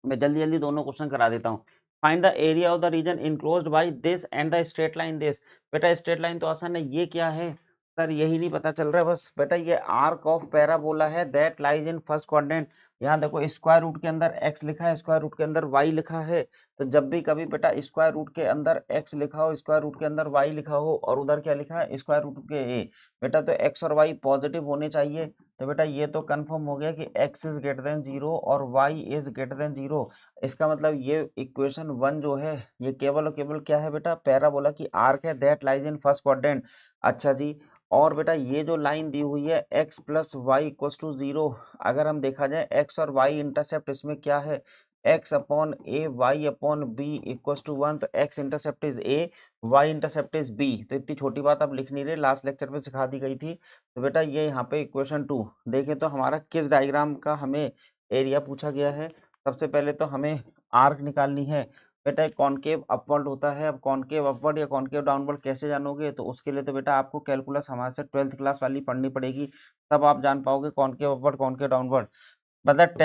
मैं जल्दी जल्दी दोनों क्वेश्चन करा देता हूँ। Find the area of the region enclosed by this and the straight line this. बेटा स्ट्रेट लाइन तो आसान है, ये क्या है सर? यही नहीं पता चल रहा है बस। बेटा ये आर्क ऑफ पैराबोला है that lies in first quadrant. यहाँ देखो स्क्वायर रूट के अंदर x लिखा है, स्क्वायर रूट के अंदर y लिखा है। तो जब भी कभी बेटा स्क्वायर रूट के अंदर x लिखा हो, स्क्वायर रूट के अंदर y लिखा हो, और उधर क्या लिखा है स्क्वायर रूट के a, बेटा तो x और y पॉजिटिव होने चाहिए। तो बेटा ये तो कंफर्म हो गया कि x इज ग्रेटर देन 0 और y इज ग्रेटर देन 0। इसका मतलब ये इक्वेशन 1 जो है ये केवल और केवल क्या है बेटा? पैराबोला की आर्क है that lies in first quadrant. अच्छा जी, और बेटा ये जो लाइन दी हुई है x + y = 0, अगर हम देखा जाए x और y इंटरसेप्ट इसमें क्या है? x/a y/b = 1, तो x intercept is a, y intercept is b। तो इतनी छोटी बात आप लिख नहीं रहे, लास्ट लेक्चर में सिखा दी गई थी। तो बेटा ये यहाँ पे इक्वेशन 2 देखें तो हमारा किस डायग्राम का हमें एरिया पूछा गया है। सबसे पहले तो हमें आर्क निकालनी है। बेटा एक कॉनकेव अपवर्ड होता है। अब कॉनकेव अपवर्ड या कॉनकेव डाउनवर्ड कैसे जानोगे? तो उसके लिए तो बेटा आपको कैलकुलस हमारे से 12th क्लास वाली पढ़नी पड़ेगी, तब आप जान पाओगे कॉनकेव अपवर्ड कॉनकेव डाउनवर्ड। मतलब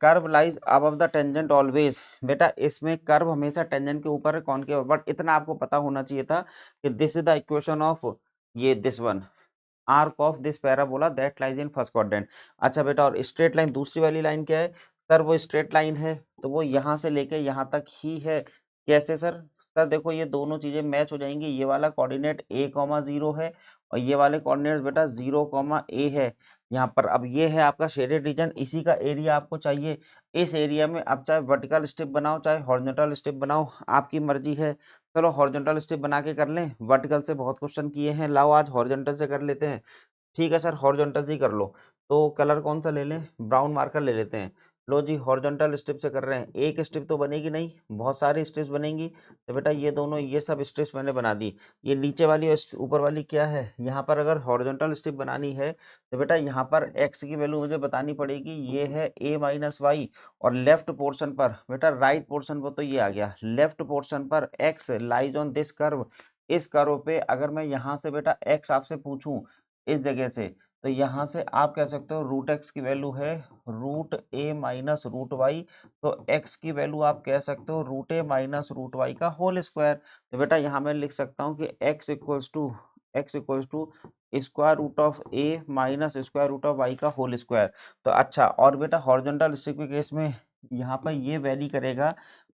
curve lies above the tangent always. बेटा इसमें कर्व हमेशा टेंजेंट के ऊपर है, कॉनकेव अपवर्ड। इतना आपको पता होना चाहिए था कि this is the equation of ये this one, arc of this parabola that lies in first quadrant. अच्छा बेटा और स्ट्रेट लाइन दूसरी वाली लाइन क्या है सर? वो स्ट्रेट लाइन है तो वो यहाँ से लेके यहाँ तक ही है। कैसे सर? सर देखो ये दोनों चीजें मैच हो जाएंगी, ये वाला कोऑर्डिनेट a,0 है और ये वाले कोऑर्डिनेट बेटा 0,a है यहाँ पर। अब ये है आपका शेडेड रीजन, इसी का एरिया आपको चाहिए। इस एरिया में अब चाहे वर्टिकल स्ट्रिप बनाओ चाहे हॉरिजॉन्टल स्ट्रिप बनाओ, आपकी मर्जी है। चलो हॉरिजॉन्टल स्ट्रिप बना के कर लें, वर्टिकल से बहुत क्वेश्चन किए हैं, लाओ आज हॉरिजॉन्टल से कर लेते हैं। ठीक है सर, हॉरिजॉन्टल से ही कर लो। तो कलर कौन सा ले लें, ब्राउन मार्कर ले लेते हैं। लो जी हॉरिजॉन्टल स्ट्रिप से कर रहे हैं, एक स्ट्रिप तो बनेगी नहीं, बहुत सारी स्ट्रिप्स बनेंगी। तो बेटा ये दोनों ये सब स्ट्रिप्स मैंने बना दी। ये नीचे वाली और ऊपर वाली क्या है, यहाँ पर अगर हॉरिजॉन्टल स्ट्रिप बनानी है तो बेटा यहाँ पर एक्स की वैल्यू मुझे बतानी पड़ेगी, ये है a माइनस वाई। और लेफ्ट पोर्शन पर बेटा, राइट पोर्शन पर तो ये आ गया, लेफ्ट पोर्शन पर x lies on this curve. इस कर्व पे अगर मैं यहाँ से बेटा एक्स आपसे पूछूं इस जगह से, तो यहाँ से आप कह सकते हो रूट एक्स की वैल्यू है root a minus root y. तो एक्स की वैल्यू आप कह सकते हो root a minus root y का होल स्क्वायर। तो बेटा यहाँ मैं लिख सकता हूँ कि x equals to square root of a minus square root of y का होल स्क्वायर। तो अच्छा, और बेटा हॉरिजॉन्टल स्ट्रिप के केस में यहाँ पर ये वैरी करेगा,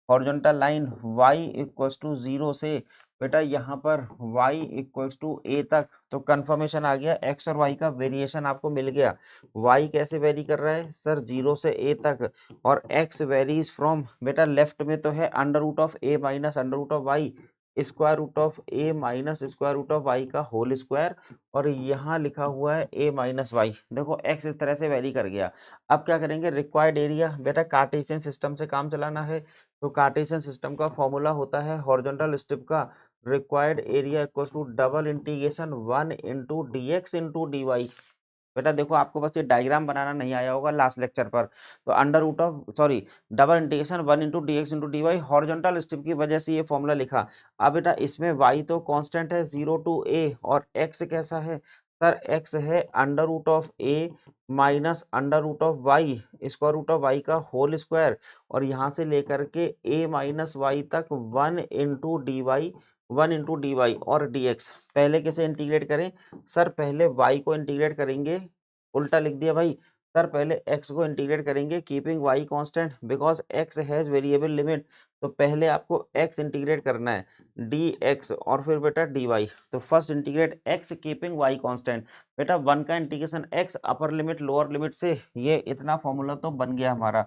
horizontal line y equals to 0 से बेटा यहाँ पर y इक्वल्स टू a तक। तो कंफर्मेशन आ गया, x और y का वेरिएशन आपको मिल गया। y कैसे वेरी कर रहा है सर, 0 से a तक, और x वेरीज फ्रॉम बेटा लेफ्ट में तो है under root of a minus under root of y, square root of a minus square root of y का होल स्क्वायर, और यहाँ लिखा हुआ है a माइनस वाई। देखो x इस तरह से वेरी कर गया। अब क्या करेंगे, रिक्वायर्ड एरिया, बेटा कार्टेशियन सिस्टम से काम चलाना है। तो कार्टेशियन सिस्टम का फॉर्मूला होता है हॉरिजॉन्टल स्ट्रिप का, required area equals to double integration 1 into d x into d y. बेटा देखो आपको बस ये डायग्राम बनाना नहीं आया होगा लास्ट लेक्चर पर। तो under root of sorry double integration 1 into d x into d y, horizontal strip की वजह से ये फॉर्मूला लिखा। अब बेटा इसमें y तो कांस्टेंट है 0 टू a, और x कैसा है सर, x है under root of a minus under root of y, square root of y का होल स्क्वायर, और यहाँ से लेकर के a माइनस वाई तक 1 into d y, 1 into d y और डी एक्स। पहले कैसे इंटीग्रेट करें सर, पहले y को इंटीग्रेट करेंगे, उल्टा लिख दिया भाई। सर पहले x को इंटीग्रेट करेंगे keeping y constant because x has variable limit. तो पहले आपको x इंटीग्रेट करना है dx और फिर बेटा dy। तो first integrate x keeping y constant. बेटा 1 का इंटीग्रेशन x अपर लिमिट लोअर लिमिट से, ये इतना फॉर्मूला तो बन गया हमारा।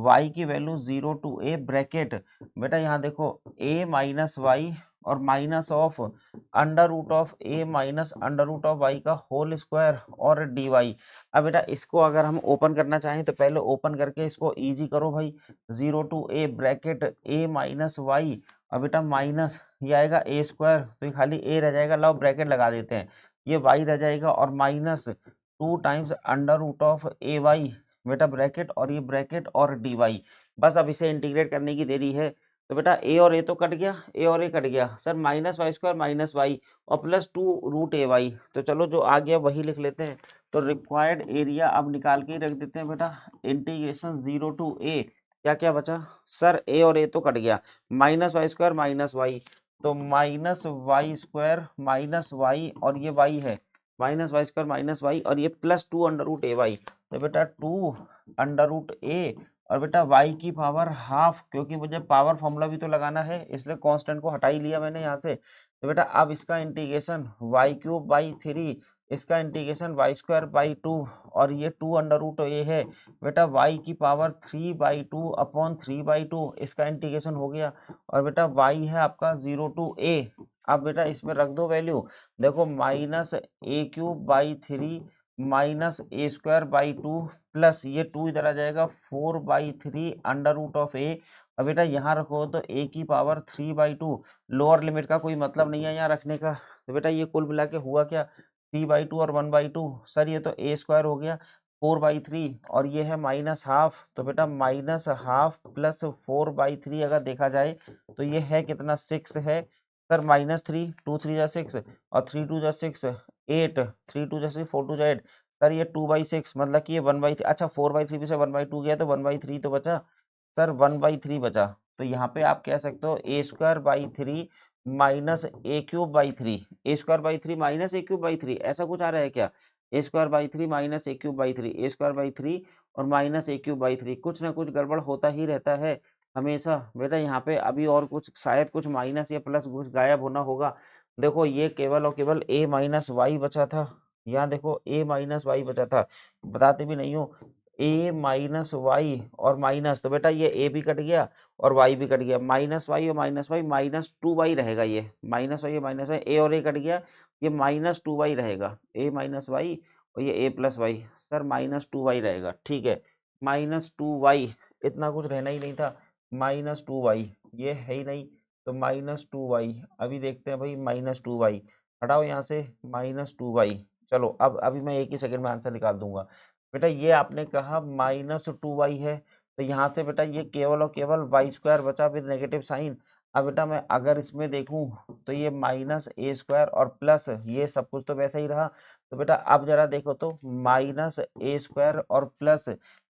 y की वैल्यू 0 टू a ब्रैकेट, बेटा यहाँ देखो a माइनस वाई और minus of under root of a minus under root of y का होल स्क्वायर और dy। अब बेटा इसको अगर हम ओपन करना चाहें तो पहले ओपन करके इसको इजी करो भाई, 0 to a bracket a minus y, और बेटा माइनस ये आएगा a स्क्वायर, तो ये खाली a रह जाएगा, लाओ ब्रैकेट लगा देते हैं, ये y रह जाएगा, और minus 2 times under root of a y, बेटा ब्रैकेट और ये ब्रैकेट और डी वाई। बस अब इसे इंटीग्रेट करने की देरी है। तो बेटा ए और ए तो कट गया, ए और ए कट गया sir, minus y square minus y और प्लस 2 रूट ए वाई। तो चलो जो आ गया वही लिख लेते हैं। तो रिक्वायर्ड एरिया अब निकाल के ही रख देते हैं बेटा, इंटीग्रेशन 0 टू ए, क्या क्या बचा सर, ए और ए तो कट गया, minus y square minus y, तो minus y square minus y, और ये वाई है minus y square minus y, और ये plus 2 under root a y. तो बेटा 2 अंडर रूट ए, और बेटा y की पावर हाफ, क्योंकि मुझे पावर फॉर्मूला भी तो लगाना है इसलिए कांस्टेंट को हटा ही लिया मैंने यहाँ से। तो बेटा अब इसका इंटीग्रेशन y क्यूब बाई 3, इसका इंटीग्रेशन वाई स्क्वायर बाई 2, और ये 2 अंडर रूट ये है बेटा y की पावर 3/2 अपॉन 3/2, इसका इंटीग्रेशन हो गया। और बेटा y है आपका 0 टू a। अब बेटा इसमें रख दो वैल्यू, देखो minus a cube by 3 minus A square by 2 plus ये 2 इधर आ जाएगा 4/3 अंडर रूट ऑफ ए। अब बेटा यहाँ रखो तो a की पावर 3/2, लोअर लिमिट का कोई मतलब नहीं है यहाँ रखने का। तो बेटा ये कुल मिला के हुआ क्या, 3/2 और 1/2, सर ये तो ए स्क्वायर हो गया 4/3, और ये है माइनस हाफ, तो बेटा माइनस हाफ प्लस 4/3 अगर देखा जाए तो ये है कितना, 6 है सर, -3 2 3 जा 6 और 3 2 जा 6 8, 3 2 जा 6 4 2 जा 8, सर ये 2/6 मतलब कि ये 1/3, अच्छा 4/3 में से 1/2 गया तो 1/3 तो बचा सर, 1/3 बचा। तो यहाँ पे आप कह सकते हो a square by 3 minus a cube by 3, a square by 3 minus a cube by 3, ऐसा कुछ आ रहा है क्या, a square by 3 minus a cube by 3, a square by 3 और माइनस ए क्यूब बाई 3, कुछ ना कुछ गड़बड़ होता ही रहता है। हमेशा बेटा यहाँ पे अभी और कुछ शायद कुछ माइनस या प्लस कुछ गायब होना होगा। देखो ये केवल और केवल a माइनस वाई बचा था। यहाँ देखो a माइनस वाई बचा था, बताते भी नहीं हो। a माइनस वाई और माइनस, तो बेटा ये a भी कट गया और y भी कट गया। माइनस वाई और minus y minus two y रहेगा। ये माइनस वाई और माइनस वाई, a और a कट गया, ये माइनस टू वाई रहेगा। a माइनस वाई और ये a plus y, sir minus two y रहेगा। ठीक है, माइनस टू वाई, इतना कुछ रहना ही नहीं था। माइनस टू वाई ये है ही नहीं, तो माइनस टू वाई। अभी देखते हैं भाई, माइनस टू वाई हटाओ यहाँ से, माइनस टू वाई। चलो अब अभी मैं एक ही सेकंड में आंसर निकाल दूंगा। बेटा ये आपने कहा माइनस टू वाई है, तो यहाँ से बेटा ये केवल और केवल वाई स्क्वायर बचा विद नेगेटिव साइन। अब बेटा मैं अगर इसमें देखूं तो ये माइनस ए स्क्वायर और प्लस ये सब कुछ तो वैसा ही रहा। तो बेटा अब जरा देखो तो माइनस ए स्क्वायर और प्लस,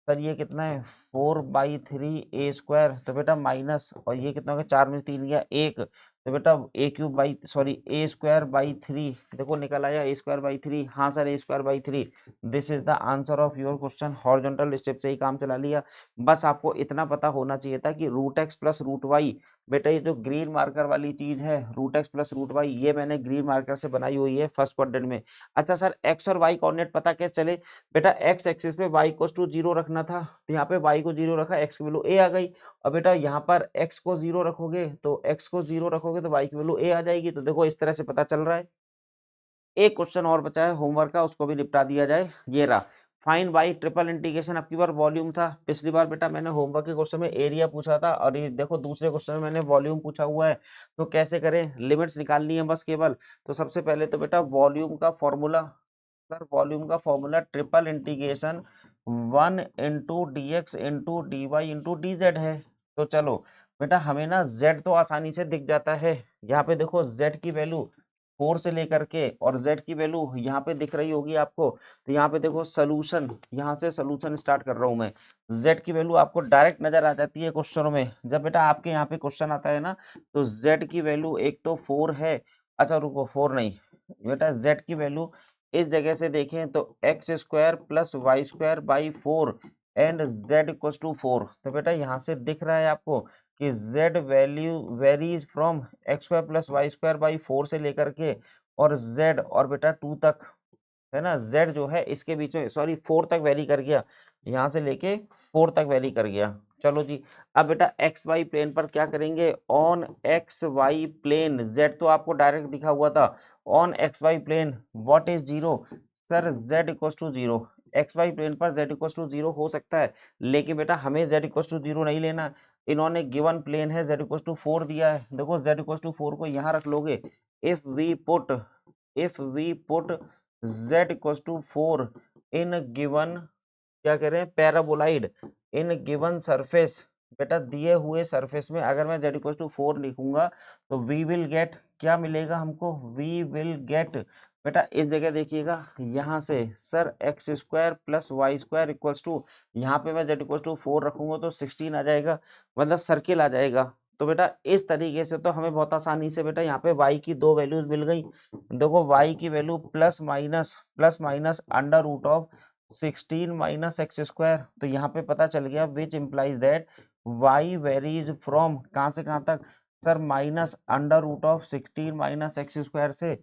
सर ये कितना है 4/3 a स्क्वायर, तो बेटा माइनस, और ये कितना हो गया 4 में से 3 गया 1, तो बेटा a cube by sorry a square by 3, देखो निकल आया ए स्क्वायर बाई 3। हाँ sir a square by 3, this is the answer of your question. Horizontal step से ही काम चला लिया। बस आपको इतना पता होना चाहिए था कि root x plus root y, बेटा ये जो ग्रीन मार्कर वाली चीज है root x plus root y, ये मैंने ग्रीन मार्कर से बनाई हुई है फर्स्ट क्वाड्रेंट में। अच्छा सर एक्स और वाई कोऑर्डिनेट पता कैसे चले? बेटा एक्स एक्सिस पे y इक्वल टू जीरो रखना था, तो यहाँ पे y को जीरो रखा, x की वैल्यू a आ गई। और बेटा यहाँ पर x को जीरो रखोगे तो x को जीरो रखोगे तो y की वैल्यू a आ जाएगी। तो देखो इस तरह से पता चल रहा है। एक क्वेश्चन और बचा है होमवर्क का, उसको भी निपटा दिया जाए। ये रहा, फाइंड बाई ट्रिपल इंटीग्रेशन। अब की बार वॉल्यूम था, पिछली बार बेटा मैंने होमवर्क के क्वेश्चन में एरिया पूछा था, और ये देखो दूसरे क्वेश्चन में मैंने वॉल्यूम पूछा हुआ है। तो कैसे करें, लिमिट्स निकालनी है बस केवल। तो सबसे पहले तो बेटा वॉल्यूम का फॉर्मूला, सर वॉल्यूम का formula triple integration 1 × dx × dy × dz है। तो चलो बेटा हमें ना z तो आसानी से दिख जाता है। यहाँ पे देखो z की वैल्यू 4 से लेकर के, और z की वैल्यू यहाँ पे दिख रही होगी आपको। तो यहाँ पे देखो सोल्यूशन, यहाँ से सोल्यूशन स्टार्ट कर रहा हूँ मैं। z की वैल्यू आपको डायरेक्ट नजर आ जाती है क्वेश्चनों में। जब बेटा आपके यहाँ पे क्वेश्चन आता है ना, तो z की वैल्यू एक तो 4 है। अच्छा रुको, 4 नहीं बेटा, z की वैल्यू इस जगह से देखें तो x square plus y square by 4 and z equal to 4। तो बेटा यहाँ से दिख रहा है आपको कि z value varies from x square plus y square by 4 से लेकर के और z और बेटा 2 तक, है ना। z जो है इसके बीच में सॉरी 4 तक वेरी कर गया, यहाँ से लेके 4 तक वेरी कर गया। चलो जी, अब बेटा एक्स वाई प्लेन पर क्या करेंगे, on x y plane, z तो आपको डायरेक्ट दिखा हुआ था। On x y plane what is zero, sir z equal to zero. X y plane पर z इक्वल टू जीरो हो सकता है, लेकिन बेटा हमें z इक्वल टू जीरो नहीं लेना। इन्होंने गिवन प्लेन है z इक्वल टू 4 दिया है, देखो z इक्वल टू 4 को यहाँ रख लोगे। If we put z equal to 4 in given, क्या कह रहे हैं, पैराबोलाइड इन गिवन सरफेस, बेटा दिए हुए सरफेस में अगर मैं z इक्वल टू 4 लिखूंगा तो वी विल गेट, क्या मिलेगा हमको, वी विल गेट, बेटा इस जगह देखिएगा यहाँ से sir x square plus y square equals to, यहाँ पे मैं z इक्वल टू 4 रखूंगा तो 16 आ जाएगा, मतलब सर्किल आ जाएगा। तो बेटा इस तरीके से तो हमें बहुत आसानी से बेटा यहाँ पे y की दो वैल्यूज मिल गई। देखो y की value plus minus under root of 16 minus x square, तो यहाँ पे पता चल गया which implies that y varies from कहाँ से कहाँ तक, sir minus under root of 16 minus x square से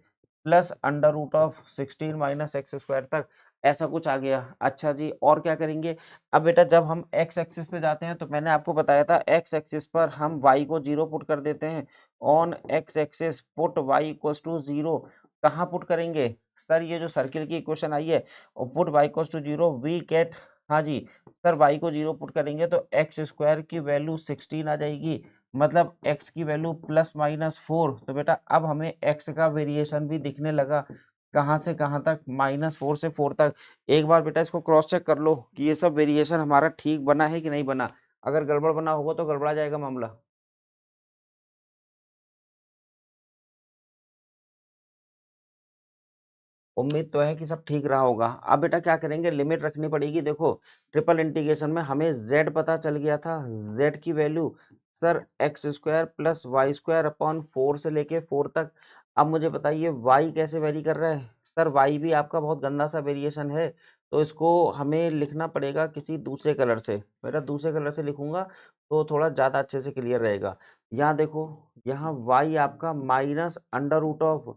plus under root of 16 minus x square तक, ऐसा कुछ आ गया। अच्छा जी, और क्या करेंगे, अब बेटा जब हम एक्स एक्सिस पे जाते हैं तो मैंने आपको बताया था एक्स एक्सिस पर हम y को जीरो पुट कर देते हैं। On x axis put y equals to zero, कहाँ पुट करेंगे, सर ये जो सर्किल की इक्वेशन आई है, और put y equals to zero we get, हाँ जी सर y को जीरो पुट करेंगे तो एक्स स्क्वायर की वैल्यू 16 आ जाएगी, मतलब x की वैल्यू प्लस माइनस 4। तो बेटा अब हमें x का वेरिएशन भी दिखने लगा, कहाँ से कहाँ तक, -4 से 4 तक। एक बार बेटा इसको क्रॉस चेक कर लो कि ये सब वेरिएशन हमारा ठीक बना है कि नहीं बना। अगर गड़बड़ बना होगा तो गड़बड़ा जाएगा मामला। उम्मीद तो है कि सब ठीक रहा होगा। अब बेटा क्या करेंगे, लिमिट रखनी पड़ेगी। देखो ट्रिपल इंटीग्रेशन में हमें z पता चल गया था, z की value sir x square plus y square upon 4 से लेके 4 तक। अब मुझे बताइए y कैसे वेरी कर रहा है, सर y भी आपका बहुत गंदा सा वेरिएशन है। तो इसको हमें लिखना पड़ेगा किसी दूसरे कलर से। बेटा दूसरे कलर से लिखूंगा तो थोड़ा ज़्यादा अच्छे से क्लियर रहेगा। यहाँ देखो, यहाँ y आपका minus under root of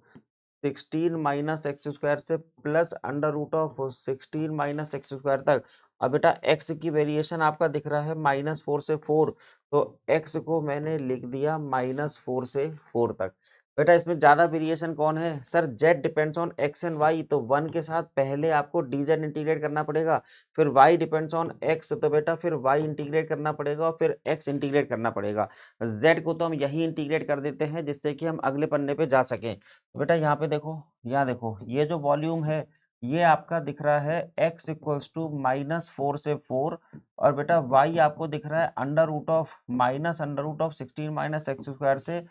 16 minus x square से plus under root of 16 minus x square तक। अब बेटा एक्स की वेरिएशन आपका दिख रहा है -4 से 4, तो एक्स को मैंने लिख दिया -4 से 4 तक। बेटा इसमें ज्यादा वेरिएशन कौन है sir? z depends on x and y, तो 1 के साथ पहले आपको dz इंटीग्रेट करना पड़ेगा, फिर y डिपेंड्स ऑन x, तो बेटा फिर y इंटीग्रेट करना पड़ेगा और फिर x इंटीग्रेट करना पड़ेगा। z को तो हम यही इंटीग्रेट कर देते हैं जिससे कि हम अगले पन्ने पे जा सकें। बेटा यहाँ पे देखो, यहाँ देखो, ये जो वॉल्यूम है ये आपका दिख रहा है x इक्वल्स टू -4 से 4, और बेटा y आपको दिख रहा है under root of -16 minus x square से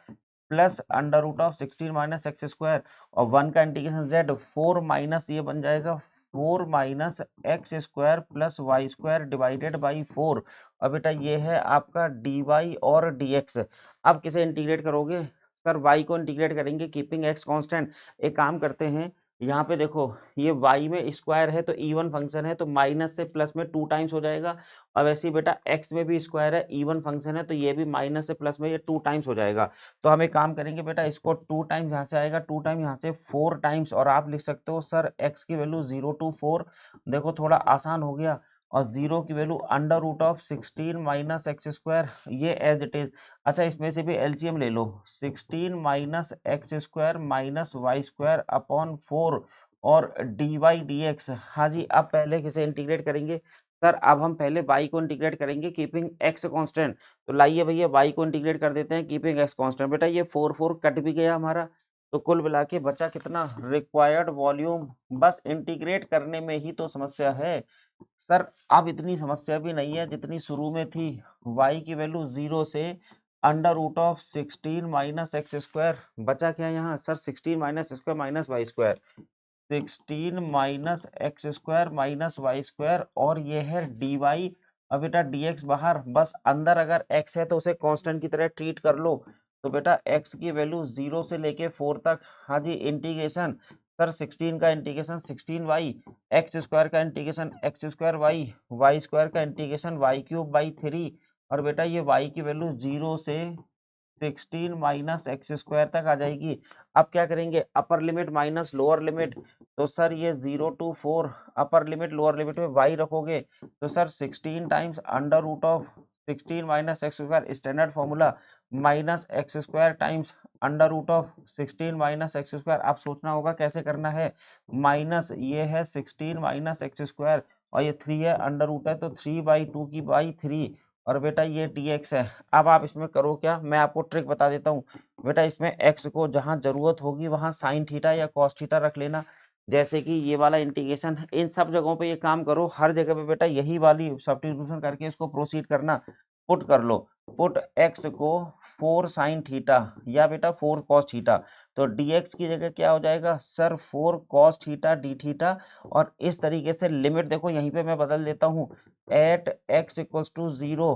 plus under root of 16 minus x square, और 1 का इंटीग्रेशन z 4 माइनस ये बन जाएगा 4 minus x square plus y square divided by 4। और बेटा ये है आपका dy और dx। अब किसे इंटीग्रेट करोगे सर? y को इंटीग्रेट करेंगे कीपिंग x कांस्टेंट। एक काम करते हैं, यहाँ पे देखो ये y में स्क्वायर है तो इवन फंक्शन है तो माइनस से प्लस में 2 टाइम्स हो जाएगा, और वैसे ही बेटा x में भी स्क्वायर है, इवन फंक्शन है तो ये भी माइनस से प्लस में ये 2 टाइम्स हो जाएगा। तो हम एक काम करेंगे बेटा, इसको 2 टाइम्स यहाँ से आएगा, 2 टाइम यहाँ से 4 टाइम्स, और आप लिख सकते हो सर x की वैल्यू 0 to 4। देखो थोड़ा आसान हो गया, और 0 की value under root of 16 minus x square, ये एज इट इज। अच्छा इसमें से भी एलसीएम ले लो, 16 minus x square minus y square upon 4 और डी वाई डी एक्स। हाँ जी, अब पहले किसे इंटीग्रेट करेंगे सर? अब हम पहले y को इंटीग्रेट करेंगे कीपिंग x कांस्टेंट। तो लाइए भैया y को इंटीग्रेट कर देते हैं कीपिंग x कांस्टेंट। बेटा ये 4 कट भी गया हमारा, तो कुल मिला के बचा कितना? Required volume. बस इंटीग्रेट करने में ही तो समस्या है सर। अब इतनी समस्या भी नहीं है जितनी शुरू में थी। y की वैल्यू 0 से under root of 16 minus x square, बचा क्या यहाँ sir? 16 minus square minus y square, 16 minus x square minus y square, और ये है डी वाई। अब बेटा dx बाहर, बस अंदर अगर x है तो उसे कांस्टेंट की तरह ट्रीट कर लो। तो बेटा x की वैल्यू 0 से लेके 4 तक। हाँ जी, इंटीग्रेशन सर 16 का इंटीग्रेशन 16y, एक्स स्क्वायर का integration x square y, y square का इंटीग्रेशन वाई क्यूब बाई 3, और बेटा ये y की वैल्यू 0 से 16 माइनस एक्स स्क्वायर तक आ जाएगी। अब क्या करेंगे? Upper limit minus lower limit, तो सर ये 0 to 4, upper limit lower limit में y रखोगे तो sir 16 times under root of 16 minus x square standard formula minus x square times under root of 16 minus x square. आप सोचना होगा कैसे करना है। माइनस ये है 16 माइनस एक्स स्क्वायर, और ये 3 है, अंडर रूट है तो 3/2 की बाई 3, और बेटा ये dx है। अब आप इसमें करो क्या, मैं आपको ट्रिक बता देता हूँ। बेटा इसमें x को जहाँ जरूरत होगी वहां साइन थीटा या कॉस थीटा रख लेना। जैसे कि ये वाला इंटीग्रेशन, इन सब जगहों पे ये काम करो, हर जगह पे बेटा यही वाली सब्स्टिट्यूशन करके इसको प्रोसीड करना। पुट कर लो, पुट x को 4 साइन थीटा या बेटा 4 कॉस थीटा, तो dx की जगह क्या हो जाएगा sir? 4 cos theta D theta. और इस तरीके से लिमिट देखो यहीं पे मैं बदल देता हूँ, at x equals to 0,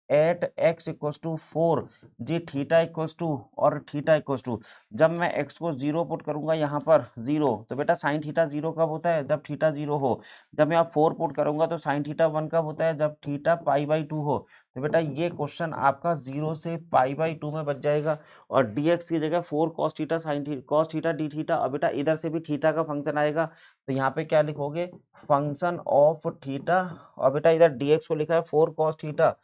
at x equals to 4 जी, थीटा इक्वल्स टू, और थीटा इक्वल्स टू, जब मैं x को 0 पुट करूंगा यहाँ पर 0, तो बेटा साइन थीटा 0 कब होता है? जब थीटा 0 हो। जब मैं यहाँ 4 पुट करूंगा तो साइन थीटा 1 कब होता है? जब थीटा π/2 हो। तो बेटा ये क्वेश्चन आपका 0 से π/2 में बच जाएगा, और dx की जगह 4 cos theta sine theta cos theta D theta, और बेटा इधर से भी थीटा का फंक्शन आएगा, तो यहाँ पे क्या लिखोगे? फंक्शन ऑफ थीटा, और बेटा इधर dx को लिखा है 4 cos theta,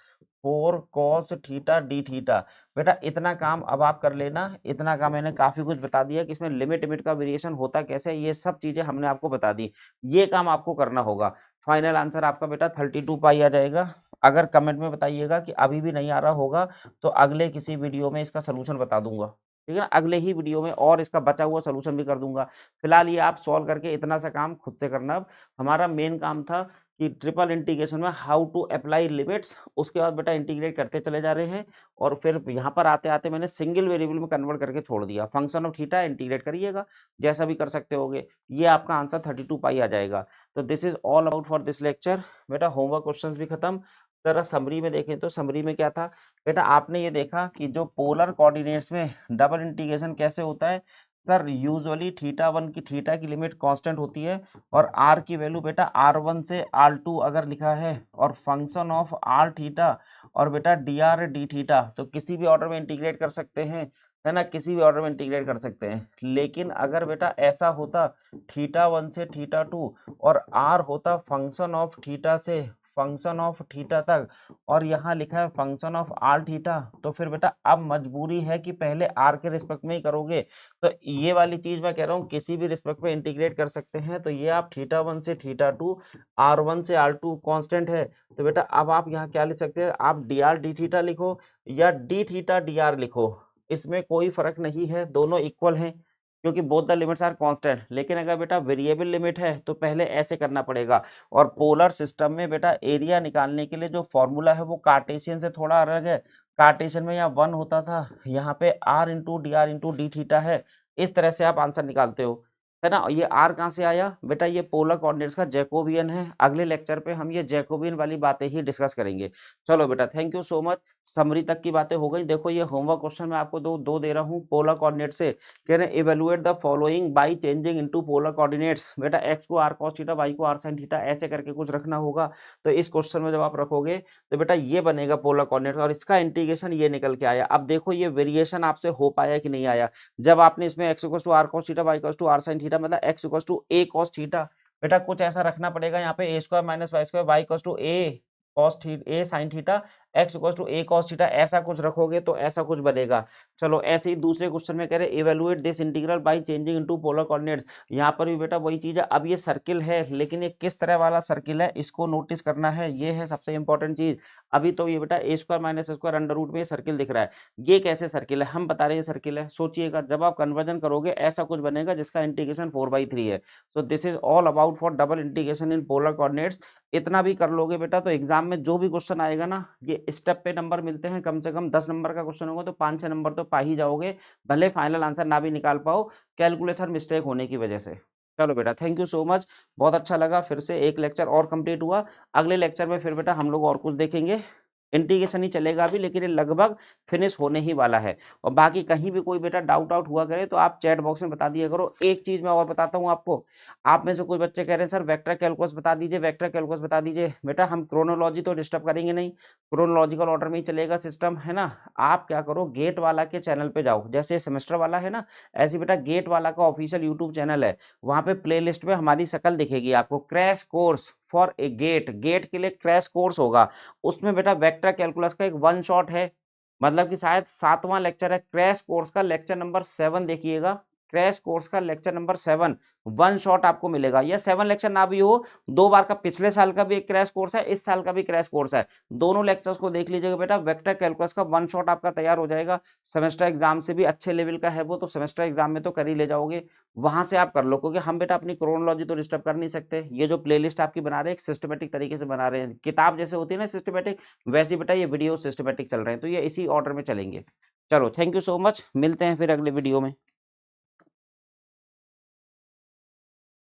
4 cos theta D theta. बेटा इतना काम अब आप कर लेना, इतना काम मैंने काफी कुछ बता दिया कि इसमें लिमिट लिमिट का वेरिएशन होता कैसे, ये सब चीजें हमने आपको बता दी। ये काम आपको करना होगा। फाइनल आंसर आपका बेटा 32 पाई आ जाएगा। अगर कमेंट में बताइएगा कि अभी भी नहीं आ रहा होगा तो अगले किसी वीडियो में इसका सोल्यूशन बता दूंगा, ठीक है ना? अगले ही वीडियो में और इसका बचा हुआ सोल्यूशन भी कर दूंगा। फिलहाल ये आप सॉल्व करके इतना सा काम खुद से करना। अब हमारा मेन काम था कि ट्रिपल इंटीग्रेशन में हाउ टू अप्लाई लिमिट्स, उसके बाद बेटा इंटीग्रेट करते चले जा रहे हैं, और फिर यहाँ पर आते आते मैंने सिंगल वेरिएबल में कन्वर्ट करके छोड़ दिया। फंक्शन ऑफ थीटा इंटीग्रेट करिएगा, जैसा भी कर सकते होगे। ये आपका आंसर 32 पाई आ जाएगा। तो this is all about for this lecture. बेटा होमवर्क क्वेश्चन भी खत्म। जरा समरी में देखें तो समरी में क्या था बेटा? आपने ये देखा कि जो पोलर कोऑर्डिनेट्स में डबल इंटीग्रेशन कैसे होता है, सर यूजुअली थीटा 1 की थीटा की लिमिट कांस्टेंट होती है और आर की वैल्यू बेटा r1 से r2 अगर लिखा है और फंक्शन ऑफ आर थीटा और बेटा डी आर डी थीटा, तो किसी भी ऑर्डर में इंटीग्रेट कर सकते हैं, है ना, किसी भी ऑर्डर में इंटीग्रेट कर सकते हैं। लेकिन अगर बेटा ऐसा होता थीटा 1 से थीटा 2 और आर होता फंक्शन ऑफ थीटा से फंक्शन ऑफ थीटा तक और यहाँ लिखा है फंक्शन ऑफ आर थीटा, तो फिर बेटा अब मजबूरी है कि पहले आर के रिस्पेक्ट में ही करोगे। तो ये वाली चीज मैं कह रहा हूँ किसी भी रिस्पेक्ट में इंटीग्रेट कर सकते हैं। तो ये आप थीटा 1 से थीटा 2, r1 से r2 कांस्टेंट है, तो बेटा अब आप यहाँ क्या लिख सकते हैं, आप डी आर डी थीटा लिखो या डी थीटा डी आर लिखो, इसमें कोई फर्क नहीं है, दोनों इक्वल हैं क्योंकि both the limits are constant. लेकिन अगर बेटा वेरिएबल लिमिट है तो पहले ऐसे करना पड़ेगा। और पोलर सिस्टम में बेटा एरिया निकालने के लिए जो फॉर्मूला है वो कार्टेशियन से थोड़ा अलग है। कार्टेशियन में यहाँ 1 होता था, यहाँ पे r इंटू डी थीटा है। इस तरह से आप आंसर निकालते हो, है ना। ये r कहाँ से आया बेटा, ये पोलर कोऑर्डिनेट्स का जैकोबियन है। अगले लेक्चर पे हम ये जैकोबियन वाली बातें ही डिस्कस करेंगे। चलो बेटा, thank you so much. Summary तक की बातें हो गई। देखो ये होमवर्क क्वेश्चन मैं आपको दो दे रहा हूँ पोलर कोऑर्डिनेट से। कह रहे हैं evaluate the following by changing into polar coordinates. बेटा x को r cos थीटा, y को r sin थीटा ऐसे करके कुछ रखना होगा। तो इस क्वेश्चन में जब आप रखोगे तो बेटा ये बनेगा पोलर कोऑर्डिनेट और इसका इंटीग्रेशन ये निकल के आया। अब देखो ये वेरिएशन आपसे हो पाया कि नहीं आया। जब आपने इसमें x equal to r cos theta, y equal to r sin theta, मतलब x equal to a cos theta, बेटा कुछ ऐसा रखना पड़ेगा यहाँ पे a square minus y square, y equal to a cos theta, a sin theta, x equal to a cos theta, ऐसा कुछ रखोगे तो ऐसा कुछ बनेगा। चलो ऐसे ही दूसरे क्वेश्चन में कह रहे evaluate this integral by changing into polar coordinates. यहाँ पर भी बेटा वही चीज है। अब ये सर्किल है लेकिन ये किस तरह वाला सर्किल है इसको नोटिस करना है, ये है सबसे इंपॉर्टेंट चीज। अभी तो ये बेटा a square minus square under root में ये सर्किल दिख रहा है, ये कैसे सर्किल है हम बता रहे हैं सर्किल है। सोचिएगा जब आप कन्वर्जन करोगे ऐसा कुछ बनेगा जिसका इंटीग्रेशन 4/3 है। तो this is all about for double integration in polar coordinates. इतना भी कर लोगे बेटा तो एग्जाम में जो भी क्वेश्चन आएगा ना, ये स्टेप पे नंबर मिलते हैं, कम से कम 10 नंबर का क्वेश्चन होगा तो 5-6 नंबर तो पा ही जाओगे, भले फाइनल आंसर ना भी निकाल पाओ कैलकुलेशन मिस्टेक होने की वजह से। चलो बेटा, थैंक यू सो मच, बहुत अच्छा लगा। फिर से एक लेक्चर और कंप्लीट हुआ। अगले लेक्चर में फिर बेटा हम लोग और कुछ देखेंगे। इंटीग्रेशन ही चलेगा अभी, लेकिन ये लगभग फिनिश होने ही वाला है। और बाकी कहीं भी कोई बेटा डाउट आउट हुआ करे तो आप चैट बॉक्स में बता दिया करो। एक चीज मैं और बताता हूँ आपको, आप में से कुछ बच्चे कह रहे हैं सर वेक्टर कैलकुलस बता दीजिए, वेक्टर कैलकुलस बता दीजिए। बेटा हम क्रोनोलॉजी तो डिस्टर्ब करेंगे नहीं, क्रोनोलॉजिकल ऑर्डर में ही चलेगा सिस्टम, है ना। आप क्या करो, गेट वाला के चैनल पे जाओ, जैसे सेमेस्टर वाला है ना, ऐसे बेटा गेट वाला का ऑफिशियल यूट्यूब चैनल है, वहां पे प्लेलिस्ट में हमारी शक्ल दिखेगी आपको, crash course for a GATE, GATE के लिए क्रैश कोर्स होगा। उसमें बेटा वेक्टर कैलकुलस का एक वन शॉट है, मतलब कि शायद 7वां लेक्चर है, क्रैश कोर्स का लेक्चर नंबर 7 देखिएगा, क्रैश कोर्स का लेक्चर नंबर 7 वन शॉट आपको मिलेगा। या 7 लेक्चर ना भी हो, 2 बार का पिछले साल का भी एक क्रैश कोर्स है, इस साल का भी क्रैश कोर्स है, दोनों लेक्चर्स को देख लीजिएगा बेटा। वेक्टर कैलकुलस का वन शॉट आपका तैयार हो जाएगा। सेमेस्टर एग्जाम से भी अच्छे लेवल का है वो, तो सेमेस्टर एग्जाम में तो कर ही ले जाओगे, वहां से आप कर लो, क्योंकि हम बेटा अपनी क्रोनोलॉजी तो डिस्टर्ब कर नहीं सकते। ये जो प्लेलिस्ट आपकी बना रहे हैं एक सिस्टमेटिक तरीके से बना रहे हैं, किताब जैसे होती है ना सिस्टमेटिक, वैसे बेटा ये वीडियो सिस्टमेटिक चल रहे हैं, तो ये इसी ऑर्डर में चलेंगे। चलो थैंक यू सो मच, मिलते हैं फिर अगले वीडियो में।